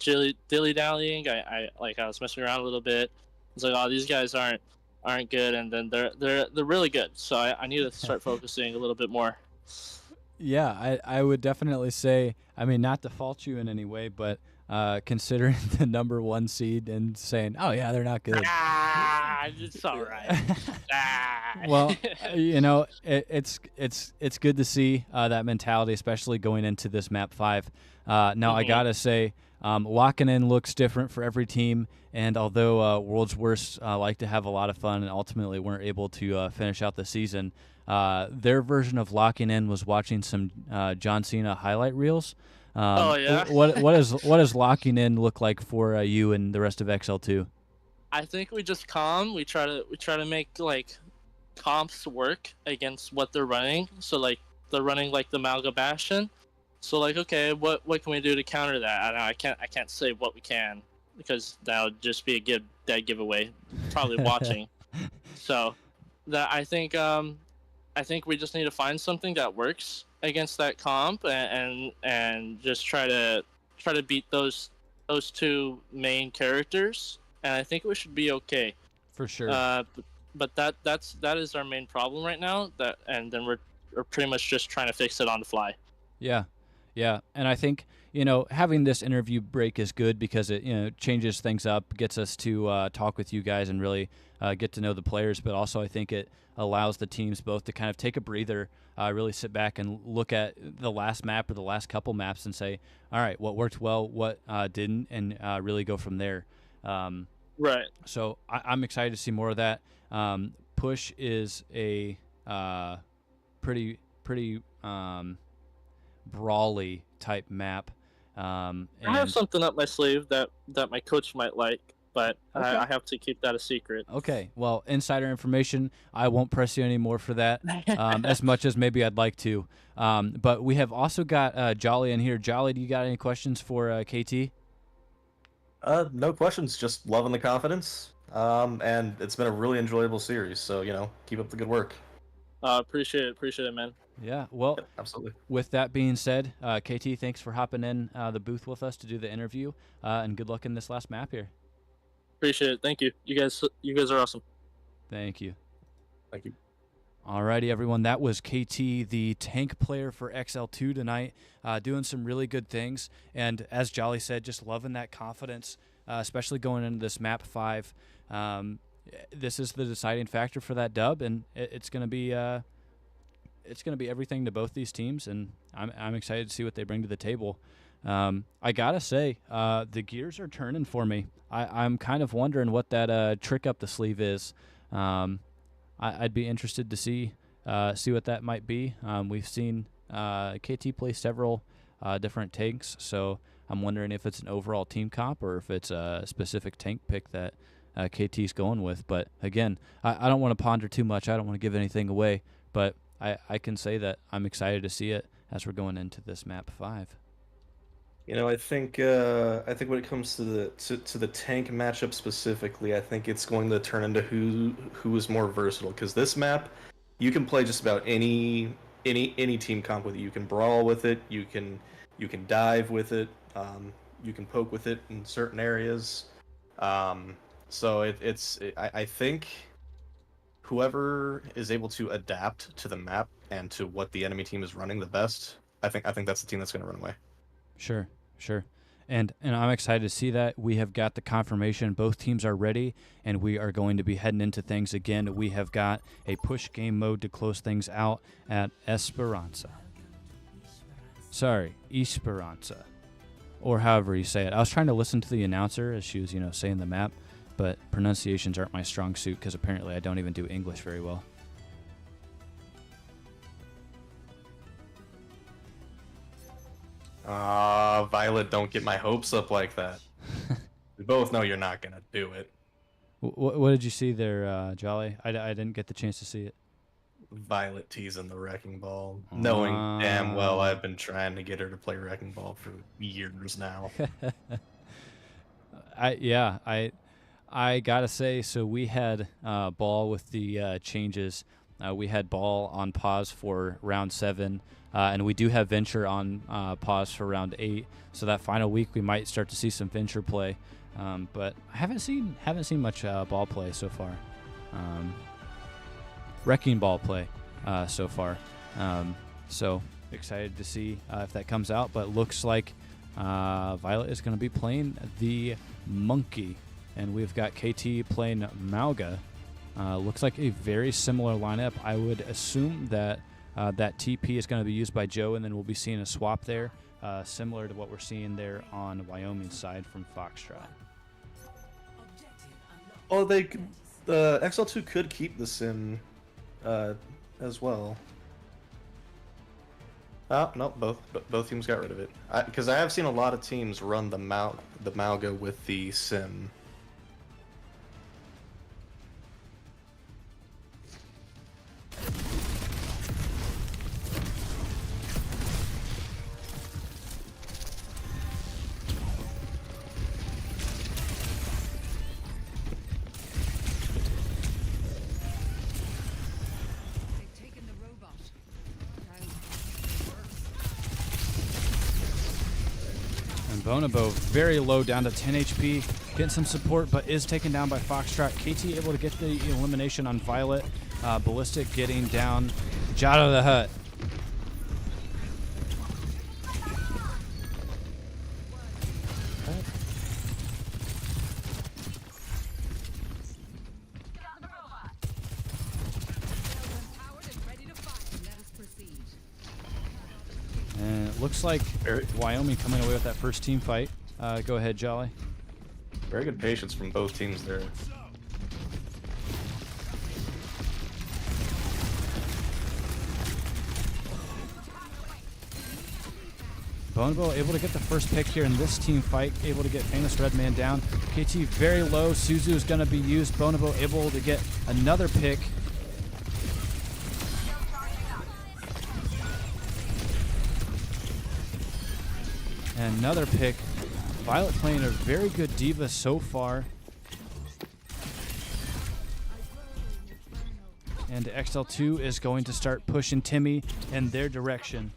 dilly dallying. I was messing around a little bit. It's like, oh, these guys aren't good, and then they're really good. So I need to start focusing a little bit more. Yeah, I would definitely say, I mean, not to fault you in any way, but considering the number one seed and saying, oh yeah, they're not good. It's all right. Well, you know, it's good to see that mentality, especially going into this map 5. Now I gotta say, locking in looks different for every team, and although World's Worst like to have a lot of fun and ultimately weren't able to finish out the season, their version of locking in was watching some John Cena highlight reels. Oh yeah. What does locking in look like for you and the rest of XL2? I think we just calm. We try to make like comps work against what they're running. So like they're running like the Malga Bastion. So like, okay, what can we do to counter that? I can't say what we can because that would just be a dead giveaway. Probably watching. So that I think we just need to find something that works against that comp and just try to beat those two main characters, and I think we should be okay. For sure. that is our main problem right now. And then we're pretty much just trying to fix it on the fly. Yeah, yeah, and I think having this interview break is good because it changes things up, gets us to talk with you guys and really get to know the players. But also, I think it allows the teams both to kind of take a breather, really sit back and look at the last map or the last couple maps and say, all right, what worked well, what didn't, and really go from there. Right. So I'm excited to see more of that. Push is a pretty brawly type map. I have something up my sleeve that my coach might like, but Okay. I have to keep that a secret. Okay, well, insider information. I won't press you anymore for that, as much as maybe I'd like to. But we have also got Jolly in here. Jolly, do you got any questions for KT? No questions. Just loving the confidence. And it's been a really enjoyable series. So keep up the good work. Appreciate it, man. Yeah, well, Yep, absolutely. with that being said, KT, thanks for hopping in the booth with us to do the interview, and good luck in this last map here. Appreciate it. Thank you. You guys are awesome. Thank you. Thank you. Alrighty, everyone. That was KT, the tank player for XL2 tonight, doing some really good things. And as Jolly said, just loving that confidence, especially going into this map 5. This is the deciding factor for that dub, and it's going to be everything to both these teams. And I'm excited to see what they bring to the table. I gotta say, the gears are turning for me. I'm kind of wondering what that trick up the sleeve is. I'd be interested to see what that might be. We've seen KT play several different tanks, so I'm wondering if it's an overall team comp or if it's a specific tank pick that KT's going with. But again, I don't want to ponder too much. I don't want to give anything away, but I can say that I'm excited to see it as we're going into this map 5. I think when it comes to the tank matchup specifically, I think it's going to turn into who is more versatile. Because this map, you can play just about any team comp with it. You can brawl with it. You can dive with it. You can poke with it in certain areas. So I think whoever is able to adapt to the map and to what the enemy team is running the best, I think that's the team that's going to run away. Sure. And I'm excited to see that. We have got the confirmation. Both teams are ready, and we are going to be heading into things again. We have got a push game mode to close things out at Esperanza. Or however you say it. I was trying to listen to the announcer as she was, saying the map, but pronunciations aren't my strong suit because apparently I don't even do English very well. Violet, don't get my hopes up like that. We both know you're not gonna do it. What did you see there, Jolly? I didn't get the chance to see it. Violet teasing the Wrecking Ball, knowing damn well I've been trying to get her to play Wrecking Ball for years now. I gotta say, so we had Ball with the changes. We had Ball on pause for round 7. And we do have Venture on pause for round 8, so that final week we might start to see some Venture play. But I haven't seen much Ball play so far. Wrecking Ball play so far. So excited to see if that comes out. But looks like Violet is going to be playing the Monkey, and we've got KT playing Malga. Looks like a very similar lineup. I would assume that that TP is going to be used by Joe, and then we'll be seeing a swap there, similar to what we're seeing there on Wyoming's side from Foxtrot. Oh, the XL2 could keep the Sim as well. Oh, no, both teams got rid of it. Because I have seen a lot of teams run the Malga with the Sim. Bonobo very low, down to 10 HP. getting some support, but is taken down by Foxtrot. KT able to get the elimination on Violet. Ballistic getting down Jado the Hutt. And it looks like Wyoming coming away with that first team fight. Go ahead, Jolly. Very good patience from both teams there. Bonobo able to get the first pick here in this team fight, able to get Famous Redman down. KT very low, Suzu is going to be used. Bonobo able to get another pick. And another pick. Violet playing a very good diva so far. And XL2 is going to start pushing Timmy in their direction.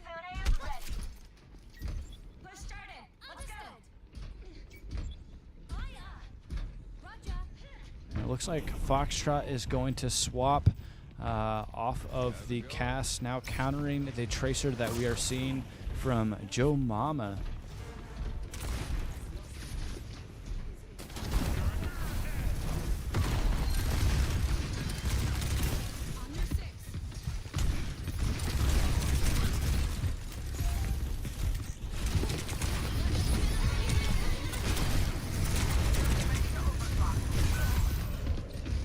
And it looks like Foxtrot is going to swap off of the cast, now countering the tracer that we are seeing from Joe Mama.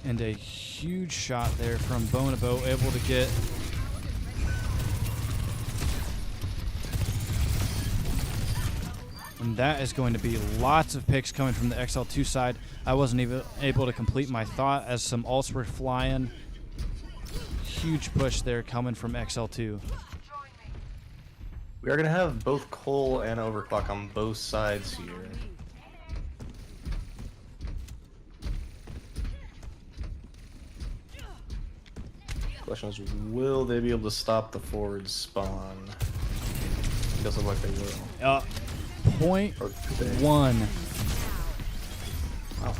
And a huge shot there from Bonobo, able to get and that is going to be lots of picks coming from the XL2 side. I wasn't even able to complete my thought as some ults were flying. Huge push there coming from XL2. We are going to have both Cole and Overclock on both sides here. Question is, will they be able to stop the forward spawn? It doesn't look like they will. Point Or could they? one. Wow.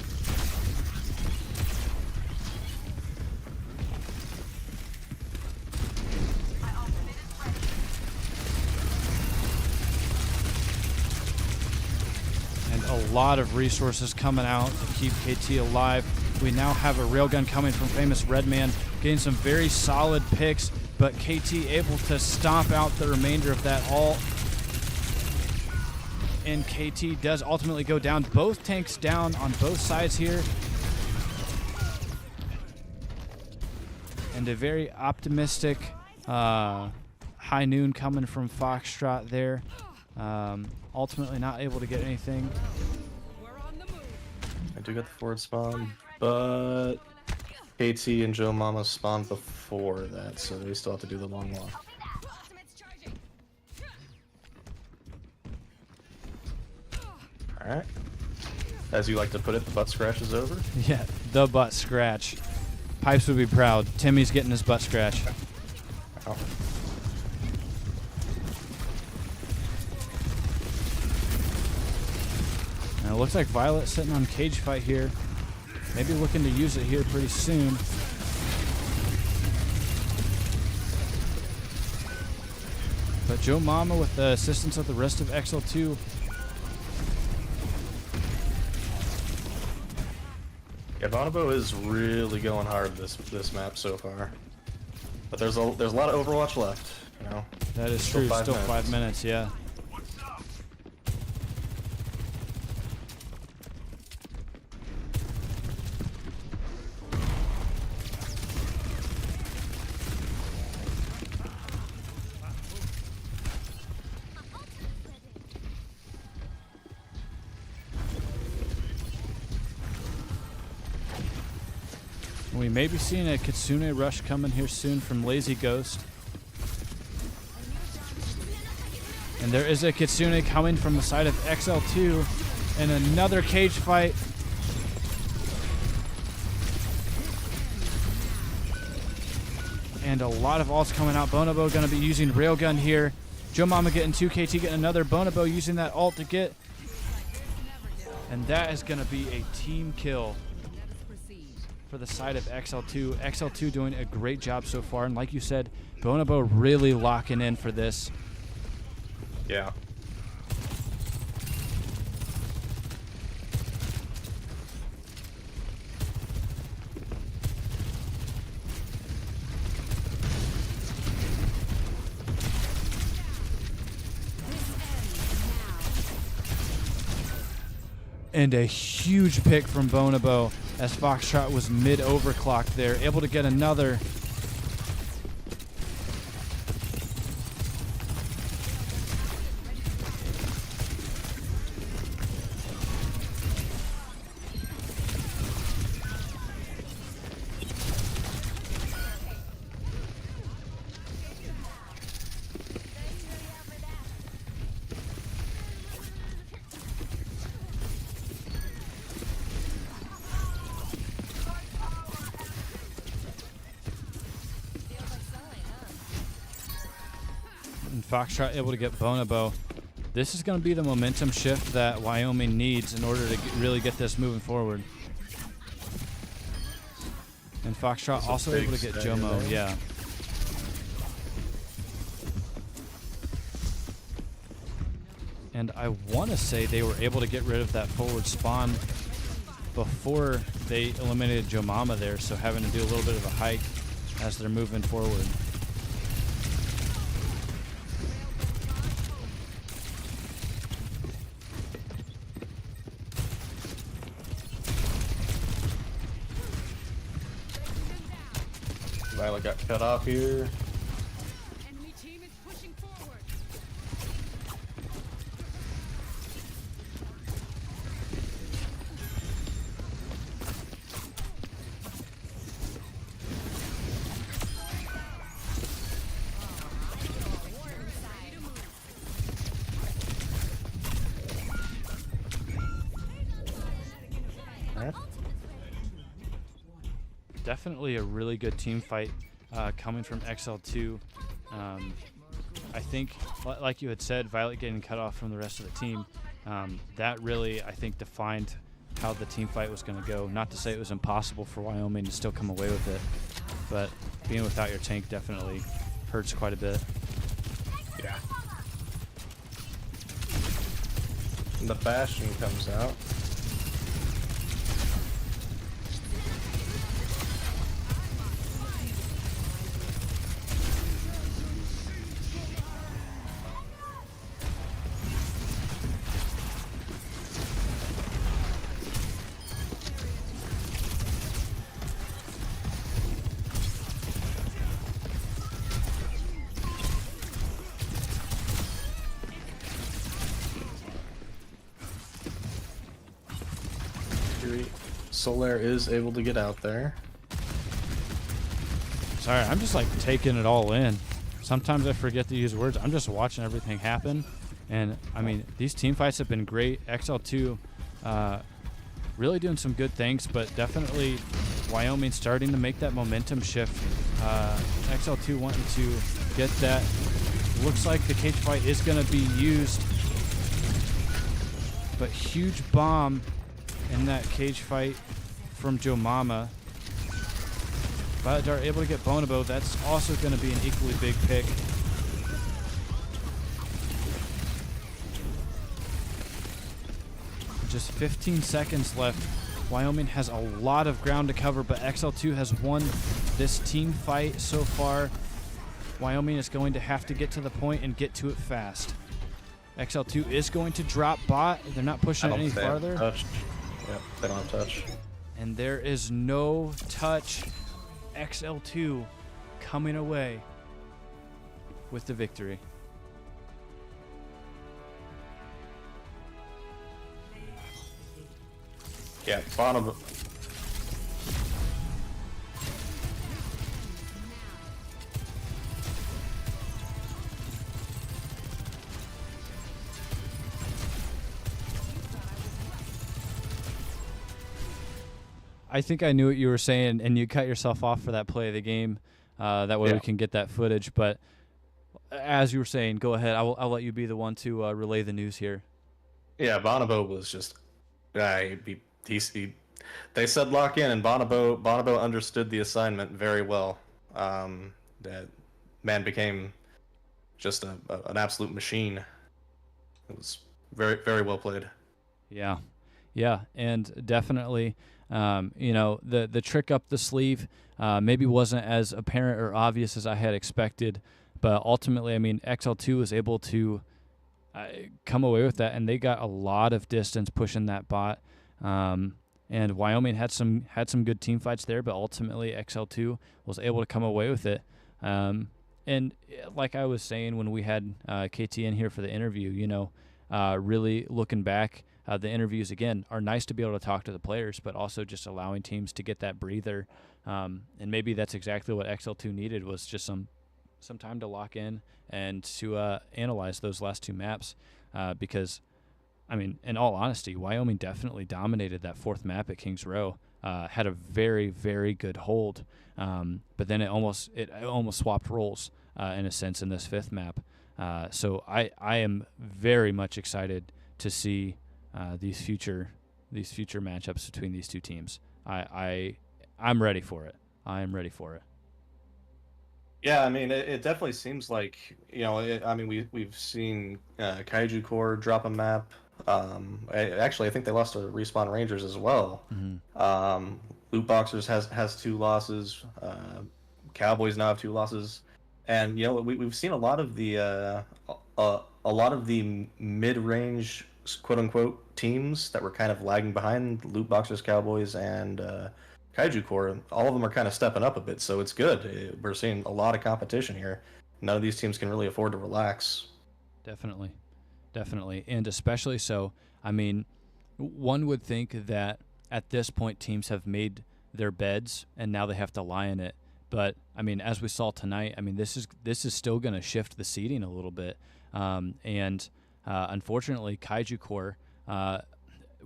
And a lot of resources coming out to keep KT alive. We now have a railgun coming from Famous Redman, getting some very solid picks, but KT able to stomp out the remainder of that ult. And KT does ultimately go down. Both tanks down on both sides here. And a very optimistic high noon coming from Foxtrot there. Ultimately not able to get anything. I do get the forward spawn, but KT and Joe Mama spawned before that, so they still have to do the long walk. Alright. As you like to put it, the butt scratch is over. Yeah, the butt scratch. Pipes would be proud. Timmy's getting his butt scratch. Ow. And it looks like Violet sitting on cage fight here. Maybe looking to use it here pretty soon. But Joe Mama with the assistance of the rest of XL2. Yeah, Bonobo is really going hard this map so far. But there's a lot of Overwatch left, you know. That is Still true. 5 Still minutes. 5 minutes, yeah. We may be seeing a Kitsune rush coming here soon from Lazy Ghost. And there is a Kitsune coming from the side of XL2 and another cage fight. And a lot of ults coming out. Bonobo going to be using Railgun here. Joe Mama getting 2 KT, getting another. Bonobo using that ult to get. And that is going to be a team kill for the side of XL2. XL2 doing a great job so far. And like you said, Bonobo really locking in for this. Yeah. And a huge pick from Bonobo as Foxtrot was mid-overclock there, able to get another. And Foxtrot able to get Bonobo. This is going to be the momentum shift that Wyoming needs in order to really get this moving forward. And Foxtrot also able to get Jomo, yeah. And I want to say they were able to get rid of that forward spawn before they eliminated Joe Mama there, so having to do a little bit of a hike as they're moving forward. Violet got cut off here. Enemy team is pushing forward. Definitely a really good team fight coming from XL2. I think, like you had said, Violet getting cut off from the rest of the team, that really, I think, defined how the team fight was going to go. Not to say it was impossible for Wyoming to still come away with it, but being without your tank definitely hurts quite a bit. Yeah. And the Bastion comes out. Solaire is able to get out there. Sorry, I'm just like taking it all in. Sometimes I forget to use words. I'm just watching everything happen. And I mean, these team fights have been great. XL2 really doing some good things, but definitely Wyoming starting to make that momentum shift. XL2 wanting to get that. Looks like the cage fight is going to be used. But huge bomb in that cage fight from Joe Mama. Violet Dart able to get Bonobo. That's also going to be an equally big pick. Just 15 seconds left. Wyoming has a lot of ground to cover, but XL2 has won this team fight so far. Wyoming is going to have to get to the point and get to it fast. XL2 is going to drop bot. They're not pushing it any farther. Touched. Yep, they don't have touch. And there is no touch. XL2 coming away with the victory. Yeah, bottom. I think I knew what you were saying, and you cut yourself off for that play of the game. That way we can get that footage. But as you were saying, go ahead. I'll let you be the one to relay the news here. Yeah, Bonobo was just he they said lock in, and Bonobo understood the assignment very well. That man became just an absolute machine. It was very well played. Yeah, yeah, and definitely, the trick up the sleeve maybe wasn't as apparent or obvious as I had expected, but ultimately, I mean, XL2 was able to come away with that, and they got a lot of distance pushing that bot. And Wyoming had some good team fights there, but ultimately XL2 was able to come away with it. And like I was saying when we had KT in here for the interview, really looking back, the interviews again are nice to be able to talk to the players, but also just allowing teams to get that breather. And maybe that's exactly what XL2 needed, was just some time to lock in and to analyze those last two maps, because, I mean, in all honesty, Wyoming definitely dominated that fourth map at Kings Row. Had a very, very good hold, but then it almost swapped roles in a sense in this fifth map. So I am very much excited to see these future matchups between these two teams. I'm ready for it. I am ready for it. Yeah, I mean, it definitely seems like, we've seen Kaiju Core drop a map. I think they lost to Respawn Rangers as well. Mm-hmm. Loot Boxers has 2 losses. Cowboys now have 2 losses, and we've seen a lot of the mid-range quote unquote teams that were kind of lagging behind Loot Boxers, Cowboys, and Kaiju Core. All of them are kind of stepping up a bit, so it's good. We're seeing a lot of competition here. None of these teams can really afford to relax. Definitely, and especially so. I mean, one would think that at this point teams have made their beds and now they have to lie in it. But I mean, as we saw tonight, I mean, this is still going to shift the seeding a little bit. And unfortunately, Kaiju Core,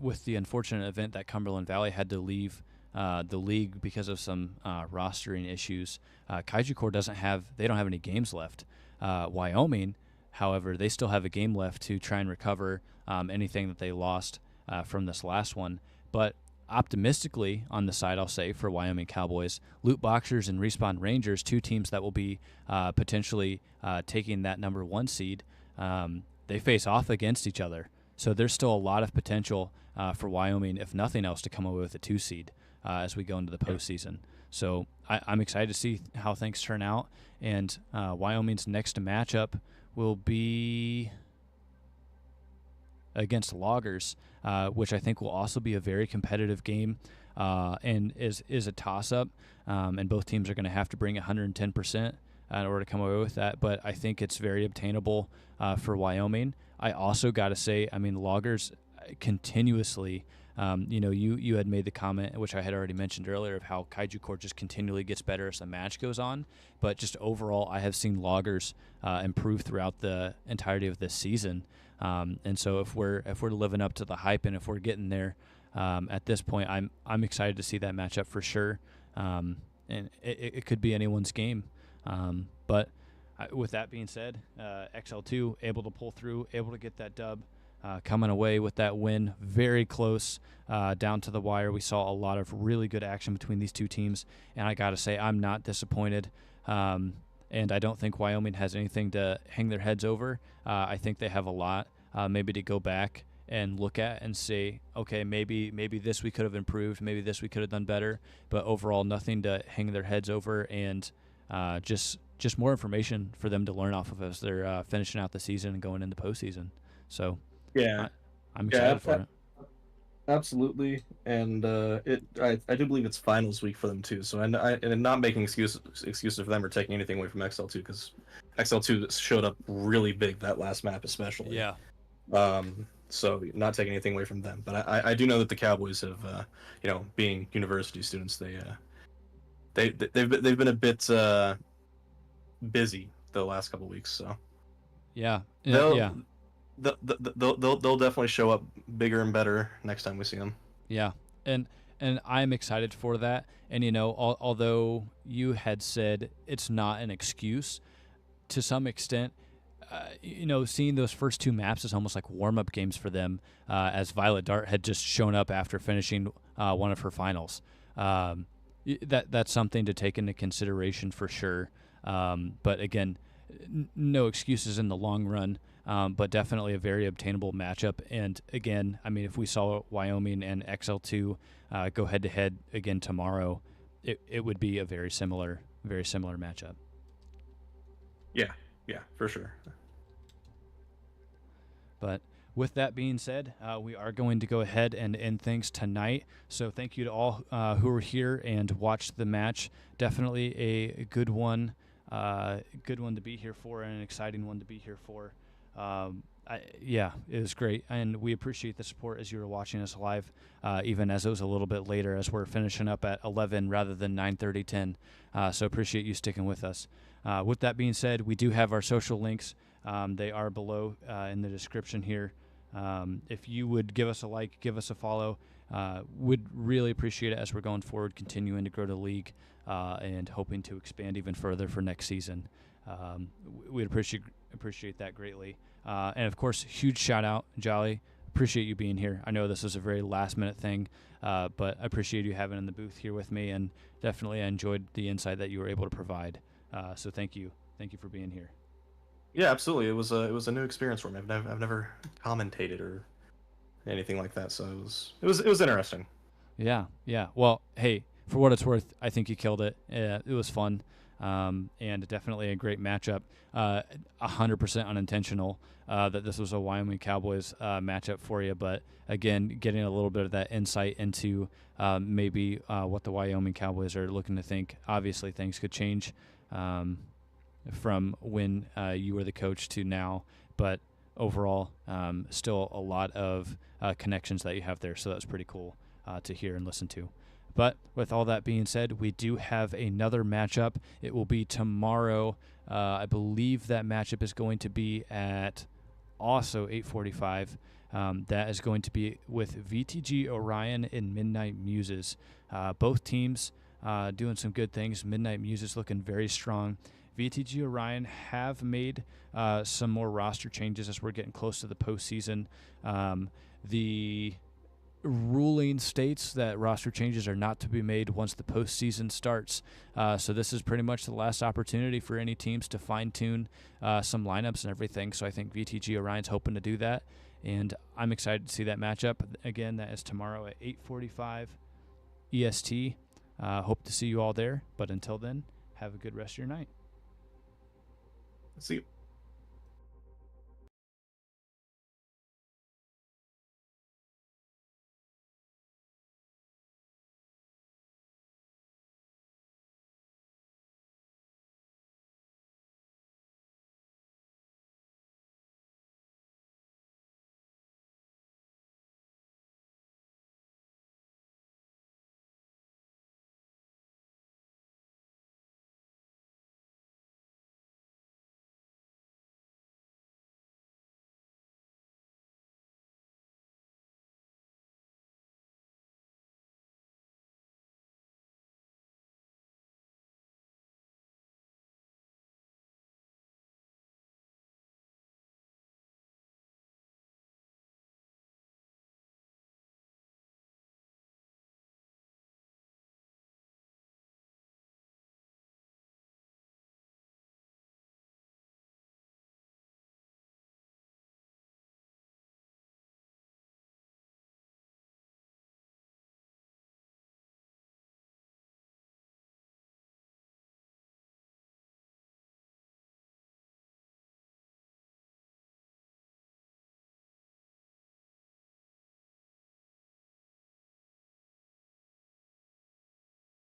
with the unfortunate event that Cumberland Valley had to leave the league because of some rostering issues, Kaiju Core don't have any games left. Wyoming, however, they still have a game left to try and recover anything that they lost from this last one. But optimistically, on the side, I'll say, for Wyoming Cowboys, Loot Boxers and Respawn Rangers, 2 teams that will be potentially taking that number 1 seed, they face off against each other. So there's still a lot of potential for Wyoming, if nothing else, to come away with a 2 seed as we go into the postseason. So I'm excited to see how things turn out. And Wyoming's next matchup will be against Loggers, which I think will also be a very competitive game, and is a toss-up. And both teams are going to have to bring 110% in order to come away with that. But I think it's very obtainable for Wyoming. I also got to say, I mean, Loggers continuously, you had made the comment, which I had already mentioned earlier, of how Kaiju Core just continually gets better as the match goes on. But just overall, I have seen Loggers improve throughout the entirety of this season. And so if we're living up to the hype and if we're getting there at this point, I'm excited to see that matchup for sure. And it could be anyone's game. But with that being said, XL2 able to pull through, able to get that dub, coming away with that win, very close down to the wire. We saw a lot of really good action between these two teams, and I got to say, I'm not disappointed. And I don't think Wyoming has anything to hang their heads over. I think they have a lot maybe to go back and look at and say, okay, maybe this we could have improved, maybe this we could have done better, but overall nothing to hang their heads over, and just more information for them to learn off of as they're finishing out the season and going into postseason. So yeah, I'm excited for it. Absolutely, and I do believe it's finals week for them too. So and not making excuses for them or taking anything away from XL2, because XL2 showed up really big that last map especially. Yeah. So not taking anything away from them, but I do know that the Cowboys have, being university students, they've been a bit busy the last couple weeks. So yeah. They'll definitely show up bigger and better next time we see them. Yeah, and I'm excited for that. And although you had said it's not an excuse, to some extent, seeing those first 2 maps is almost like warm-up games for them, as Violet Dart had just shown up after finishing one of her finals. That's something to take into consideration for sure. But again, no excuses in the long run, but definitely a very obtainable matchup. And again, I mean, if we saw Wyoming and XL2 go head-to-head again tomorrow, it would be a very similar matchup. Yeah, for sure. But with that being said, we are going to go ahead and end things tonight. So thank you to all who were here and watched the match. Definitely a good one to be here for, and an exciting one to be here for. It was great, and we appreciate the support as you were watching us live, even as it was a little bit later, as we're finishing up at 11 rather than 9:30, 10. So appreciate you sticking with us. With that being said, we do have our social links. They are below in the description here. If you would give us a like, give us a follow, would really appreciate it as we're going forward, continuing to grow the league, and hoping to expand even further for next season. We'd appreciate that greatly. And of course, huge shout out, Jolly. Appreciate you being here. I know this was a very last minute thing, but I appreciate you having in the booth here with me, and definitely I enjoyed the insight that you were able to provide. So thank you for being here. Yeah, absolutely. It was a new experience for me. I've never commentated or anything like that, so it was interesting. Yeah. Well, hey, for what it's worth, I think you killed it. It was fun, and definitely a great matchup. 100% unintentional that this was a Wyoming Cowboys matchup for you, but again, getting a little bit of that insight into maybe what the Wyoming Cowboys are looking to think. Obviously, things could change from when you were the coach to now, but overall, still a lot of connections that you have there, so that's pretty cool to hear and listen to. But with all that being said, we do have another matchup. It will be tomorrow. I believe that matchup is going to be at also 8:45. That is going to be with VTG Orion and Midnight Muses. Both teams doing some good things. Midnight Muses looking very strong. VTG Orion have made some more roster changes as we're getting close to the postseason. The ruling states that roster changes are not to be made once the postseason starts. So this is pretty much the last opportunity for any teams to fine-tune some lineups and everything. So I think VTG Orion's hoping to do that, and I'm excited to see that matchup. Again, that is tomorrow at 8:45 EST. Hope to see you all there, but until then, have a good rest of your night. See you.